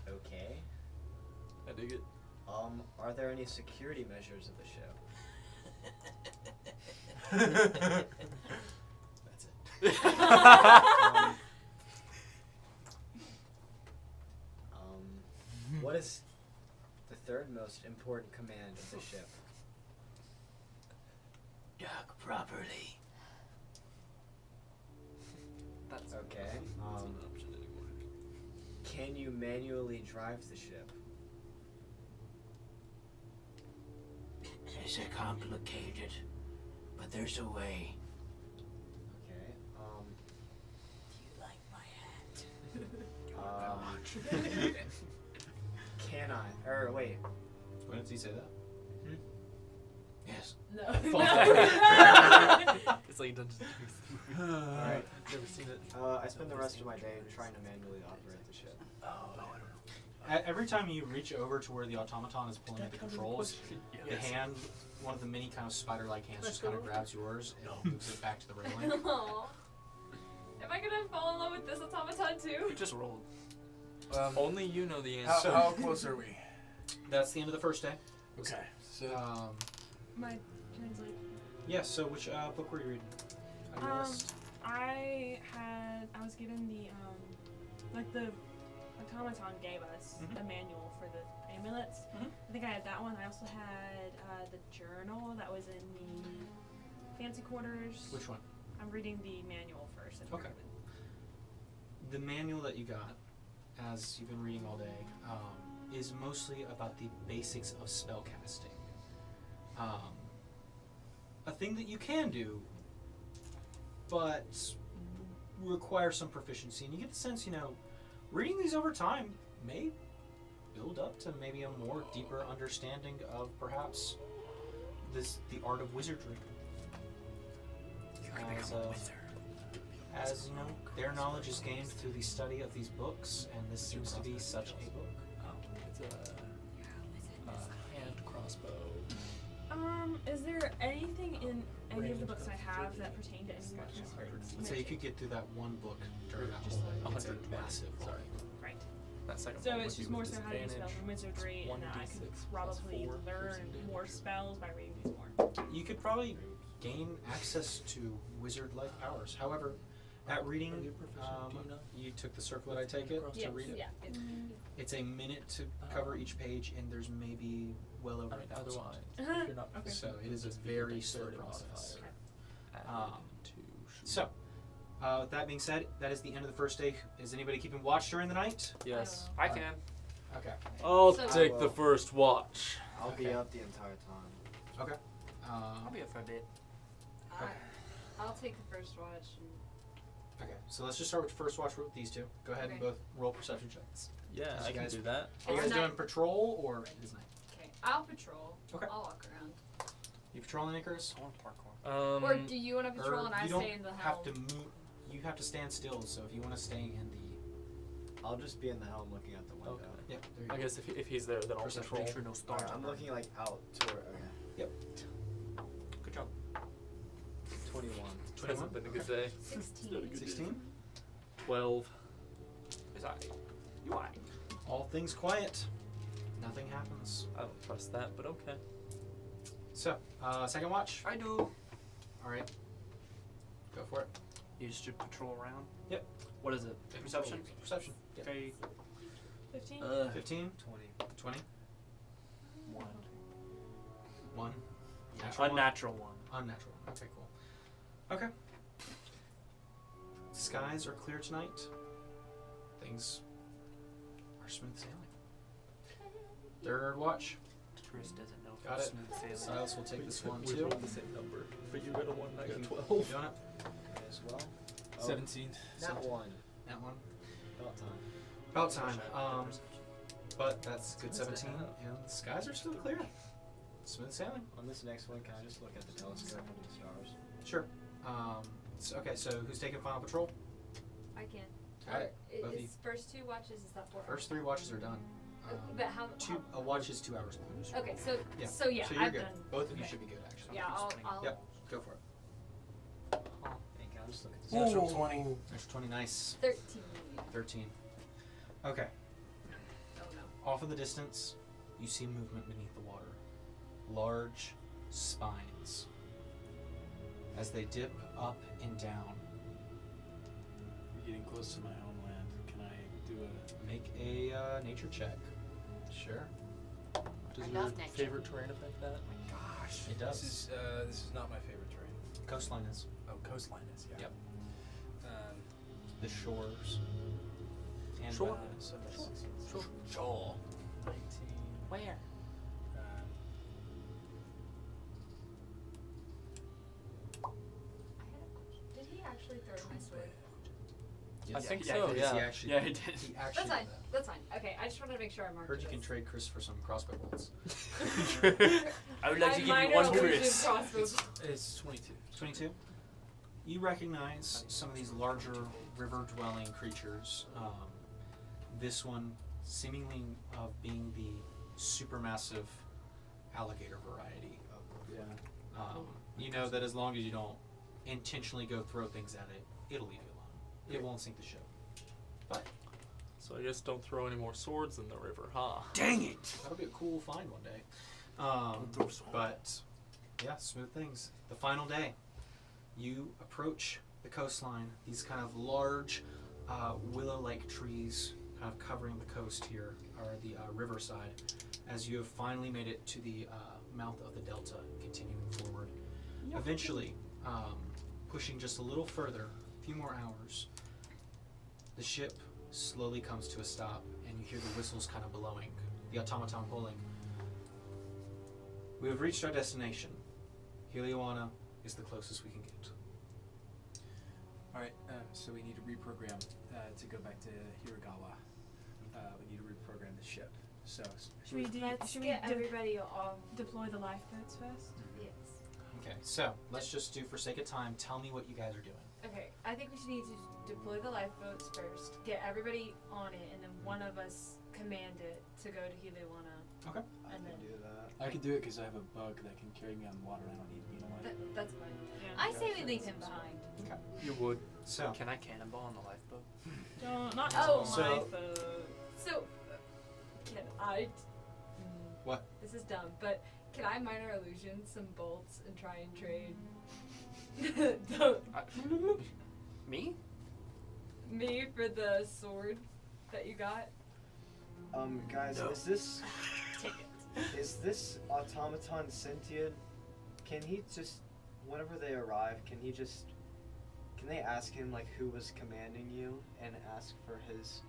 Okay. I dig it. Are there any security measures of the ship? That's it. What is the 3rd most important command of the ship? Dock properly. That's Okay. That's not an option anymore. Can you manually drive the ship? It's complicated, but there's a way. Okay. Do you like my hat? Can I? Or wait. When did he say that? Yes. No. It's like Dungeons and Dragons. Alright. Never seen it. I spend the rest of my day trying to manually operate the ship. Oh, I don't know. Every time you reach over to where the automaton is pulling at the controls, the hand, one of the many kind of spider-like hands, just kind of grabs yours and moves it back to the railing. Aw. Am I gonna fall in love with this automaton too? You just rolled. Only you know the answer. How close are we? That's the end of the first day. Okay. So My translate. Yeah. So which book were you reading? On your list? I was given the like the automaton gave us Mhm. a manual for the amulets. Mhm. I think I had that one. I also had the journal that was in the fancy quarters. Which one? I'm reading the manual first. Okay. The manual that you got, as you've been reading all day, is mostly about the basics of spellcasting. A thing that you can do, but requires some proficiency. And you get the sense, reading these over time may build up to maybe a more deeper understanding of perhaps the art of wizardry. You could become a wizard. As their knowledge is gained through the study of these books, and this seems to be such a book. It's a hand crossbow. Is there anything in any of the books I have that pertain to any magic? Let's say you could get through that one book during that Just whole. It's a 120. massive. Sorry. Right. That second So one it's would just be more with so how to use spells disadvantage. and wizardry, and I could 1d6 probably +4 learn percentage. more spells by reading these more. You could probably gain access to wizard-like powers. However, at reading, you took the circlet, I take it, to read it. Yeah. It's a minute to cover each page, and there's maybe well over I mean, 1,000. otherwise, if you're not Okay. So it is a very slow process. Um, So, with that being said, that is the end of the first day. Is anybody keeping watch during the night? yes. I can. Okay. I'll So- take I the will. first watch. I'll be Okay. up the entire time. Okay. I'll be up for a bit. I'll take the first watch. Okay. So let's just start with the first watch with these two. Go ahead and Okay. both roll perception checks. Yeah, As I you can guys- do that. Are you It's guys night. doing patrol or it is night? Okay, I'll patrol. Okay. I'll walk around. You patrolling Icarus? I want parkour. Or do you want to Or patrol and I you don't stay in the have helm? to move. You have to stand still. So if you want to stay in the, I'll just be in the helm looking out the window. Okay. yeah, there you I go. guess if he's there, then I'll Perception. patrol. Make sure no stars. Alright, I'm looking out to where. Okay. Good job. 21. Hasn't been a good day. 16. 16. 12. Is I? You I? All things quiet. Nothing happens. I don't trust that, but okay. So, second watch. I do. All right. Go for it. You just should patrol around. Yep. What is it? Perception. Perception. Yep. Okay. 15? 15. 20. 20. 1. 1. Natural one. Unnatural one. Unnatural. Okay, cool. Okay. Skies are clear tonight. Things are smooth sailing. Third watch. Chris doesn't know if Got it's it. smooth sailing. Silas will take this one We too. rolled the same number, but you got a 1 and I got a 12. You doing it? As well. 17. That one. That one. About time. About time. But that's good 17. And the skies are still clear. Smooth sailing. On this next one, can I just look at the telescope and the stars? Sure. Okay, so who's taking final patrol? I can. Alright, both of you. Is first 2 watches, is that 4 First 3 watches are done. But how? A watch is 2 hours long. Okay, so Yeah. so yeah, So you're I've good. done. Both of you okay. should be good, actually. Yeah, I'll. Yep. Go for it. Hey, can I just look at the Natural 20. There's 20. Nice. 13. 13. Okay. Oh no. Off in the distance, you see movement beneath the water. Large spines. As they dip up and down, We're getting close to my homeland. Can I do a... make a nature check. Sure. Does I your love nature. favorite terrain affect that? Gosh. It does. This is not my favorite terrain. Coastline is. Oh, coastline is, yeah. Yep. Um, The shores. And Shore. so that's 16. Sure. 19. Where? Um, Did he actually throw my sword? Yes. I think Yeah, so, he Yes, yeah. he actually, Yeah, he did. he actually That's did fine. that. That's fine. Okay, I just wanted to make sure I marked Heard you this. can trade Chris for some crossbow bolts. I would like to give you minor one illusion Chris. crossbow. it's 22. 22. You recognize some of these larger river-dwelling creatures. This one seemingly of being the supermassive alligator variety. Yeah. You know that as long as you don't intentionally go throw things at it, it'll leave you alone. It won't sink the ship. But So I guess don't throw any more swords in the river, huh? Dang it! that'll be a cool find one day. throw swords. But yeah, smooth things. The final day, you approach the coastline. These kind of large willow-like trees kind of covering the coast here, or the riverside, as you have finally made it to the mouth of the delta, continuing forward. Eventually, pushing just a little further, a few more hours, the ship slowly comes to a stop, and you hear the whistles kind of blowing, the automaton pulling. We have reached our destination. Helioana is the closest we can get. Alright, so we need to reprogram to go back to Hiragawa. We need to reprogram the ship. So, Should we, Let's should we get everybody off. deploy the lifeboats first? Yes. Okay, so let's just do, for sake of time, tell me what you guys are doing. Okay, I think we should need to deploy the lifeboats first, get everybody on it, and then one of us command it to go to Helioana. Okay. I And can then- do that. I can do it because I have a bug that can carry me on water and I don't need to be in a life. That's fine. Yeah. I say we leave him behind. You would. So, Can I cannonball on the lifeboat? Don't, not Oh, so- lifeboat. So, can I? What? This is dumb, but can I minor illusion some bolts and try and trade Me? me for the sword that you got? Guys, No. is this automaton sentient? Can he just, whenever they arrive, can they ask him like who was commanding you and ask for his?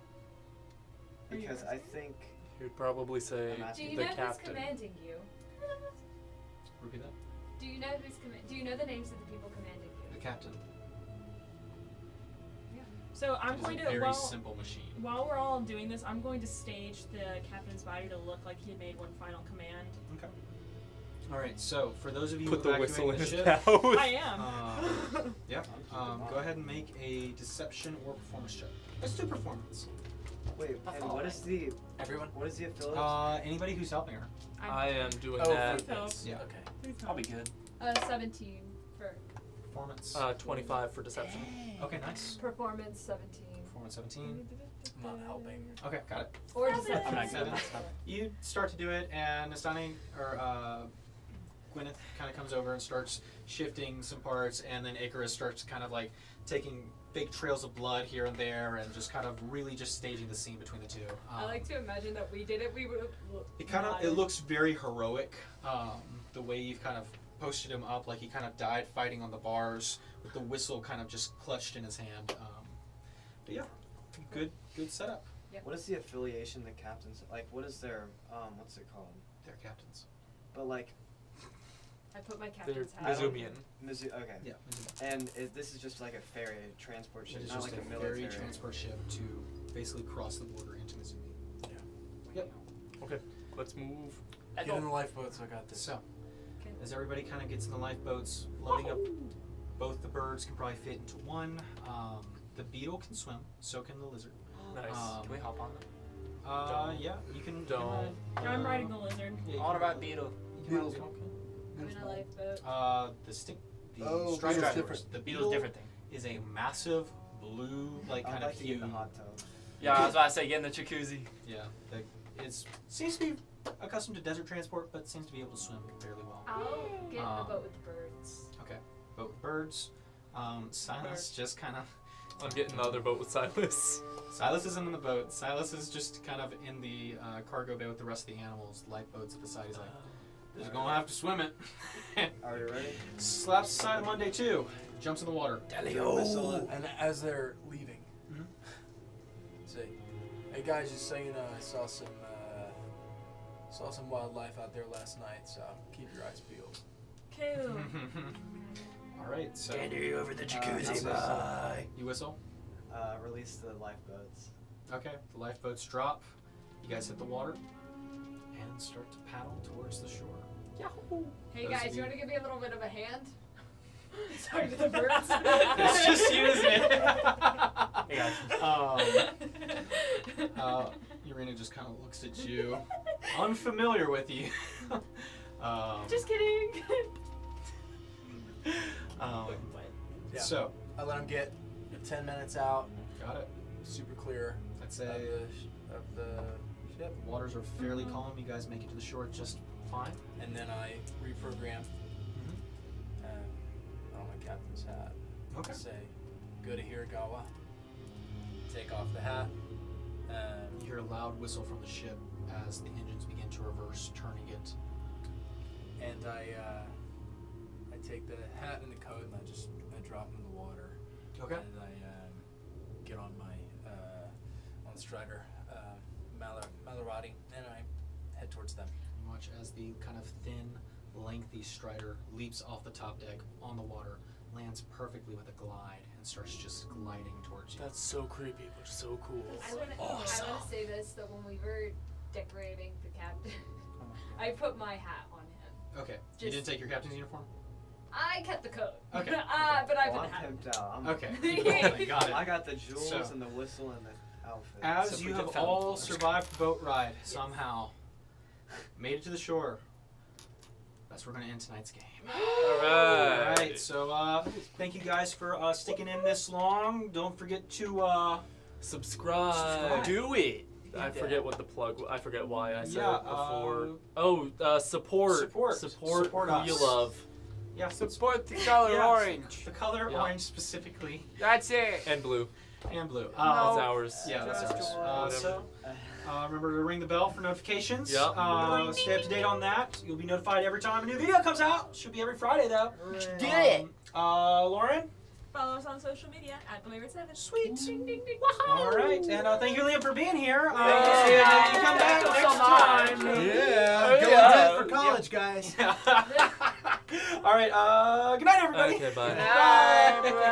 Who are you Because I think He'd probably say I'm Do asking you the know who's captain. commanding you? repeat that. Do you know Do you know the names of the people commanding The you? captain. So I'm It is going a to, very simple machine. while we're all doing this, I'm going to stage the captain's body to look like he had made one final command. Okay. All right. So for those of you Put the whistle in evacuating his the ship, mouth. I am. yep. Go ahead and make a deception or performance check. Let's do performance. wait, and what is the Everyone? affiliate? Anybody who's helping her. I am doing Oh, that. for this. Yeah. Okay. Please I'll be help. good. 17 for. performance? 25 for deception. Okay, nice. Performance 17. Performance 17. I'm not helping. Okay, got it. Or Seven. deception. I'm not Seven. good at stuff. You start to do it, and Nastani, or Gwinith kind of comes over and starts shifting some parts, and then Icarus starts kind of like taking big trails of blood here and there, and just kind of really just staging the scene between the two. I like to imagine that we did it. We were. It looks very heroic, the way you've kind of posted him up, like he kind of died fighting on the bars with the whistle kind of just clutched in his hand. But yeah, good setup. What is the affiliation the captains like? What is their what's it called? They're captains. But like I put my They're captain's hat. Mizumian. Okay. Yeah. And this is just like a ferry transport ship, It is not just like a a military. ferry transport ship to basically cross the border into Mizumi. Okay, let's move. Get in the lifeboats. I got this. So, Okay. as everybody kind of gets in the lifeboats, loading up, both the birds can probably fit into one. The beetle can swim, so can the lizard. Nice. Can we hop on them? Yeah, you can. Don't. I'm riding the lizard. Yeah, you What can about ride- Beetle? you can ride the beetle. I'm in a lifeboat. The stick. The Oh, strider beetle's is different. The Beetle's beetle different thing. is a massive blue, like I'd kind like of to get in hue. the hot tub. Yeah, I was about to say, get in the jacuzzi. Yeah, it seems to be accustomed to desert transport, but seems to be able to swim fairly well. I'll get in a Um, boat with the birds. Okay, boat with birds. Silas just kind of. I'm getting the other boat with Silas. Silas isn't in the boat. Silas is just kind of in the cargo bay with the rest of the animals. Lifeboats at the side. He's like, "Just gonna have to swim it." Are you ready? Slaps the side of Monday too. Jumps in the water. Whistle. And as they're leaving, Mhm. say, "Hey guys, just so you know, I saw some wildlife out there last night. So keep your eyes peeled." Cool. All right, so Gander you over the jacuzzi, I'm bye. you whistle. Release the lifeboats. Okay, the lifeboats drop. You guys hit the water and start to paddle towards the shore. Hey Those guys, of you you- want to give me a little bit of a hand? Sorry to the birds. It's just you, isn't it? Hey guys. Urena just kind of looks at you, unfamiliar with you. Just kidding. Yeah. So, I let them get 10 minutes out, got it. super clear I'd of say the ship, the waters are fairly calm. You guys make it to the shore just fine. and then I reprogram and put on my captain's hat. Okay. Say, go to Hiragawa. Take off the hat. You hear a loud whistle from the ship as the engines begin to reverse, turning it. And I take the hat and the coat and I drop them in the water. Okay. And I get on my on the strider, Malarati, and I head towards them. You watch as the kind of thin, lengthy strider leaps off the top deck on the water, lands perfectly with a glide, and starts just gliding towards you. That's so creepy, but so cool. I want to say this, that when we were decorating the captain, I put my hat on him. Okay. You didn't take your captain's uniform? I kept the coat. Okay. But I put Well, the I'm hat. pimped out. Okay. Totally got I it. got the jewels So- and the whistle and the outfit. As So you we have took found all flowers. survived the boat ride somehow, made it to the shore. That's where we're going to end tonight's game. Alright. Alright, so thank you guys for sticking in this long. Don't forget to Subscribe. Do it. I forget what the plug. I forget why I said Yeah, it before. support Support Support who you us. love. yeah, Support the color yeah, orange. the color Yeah. orange specifically, That's it. And blue. and blue. That's ours. Yeah, that's Just ours. So remember to ring the bell for notifications. Yep. Stay up to date on that. You'll be notified every time a new video comes out. Should be every Friday though. Do it. Lauren. Follow us on social media at Wayward7. Sweet. Ding, ding, ding. All right, and thank you, Liam, for being here. Thank you. You come back Thank you next so much. time. Yeah, go yeah. ahead for college, guys. All right. Good night, everybody. Okay, bye. Bye, everybody.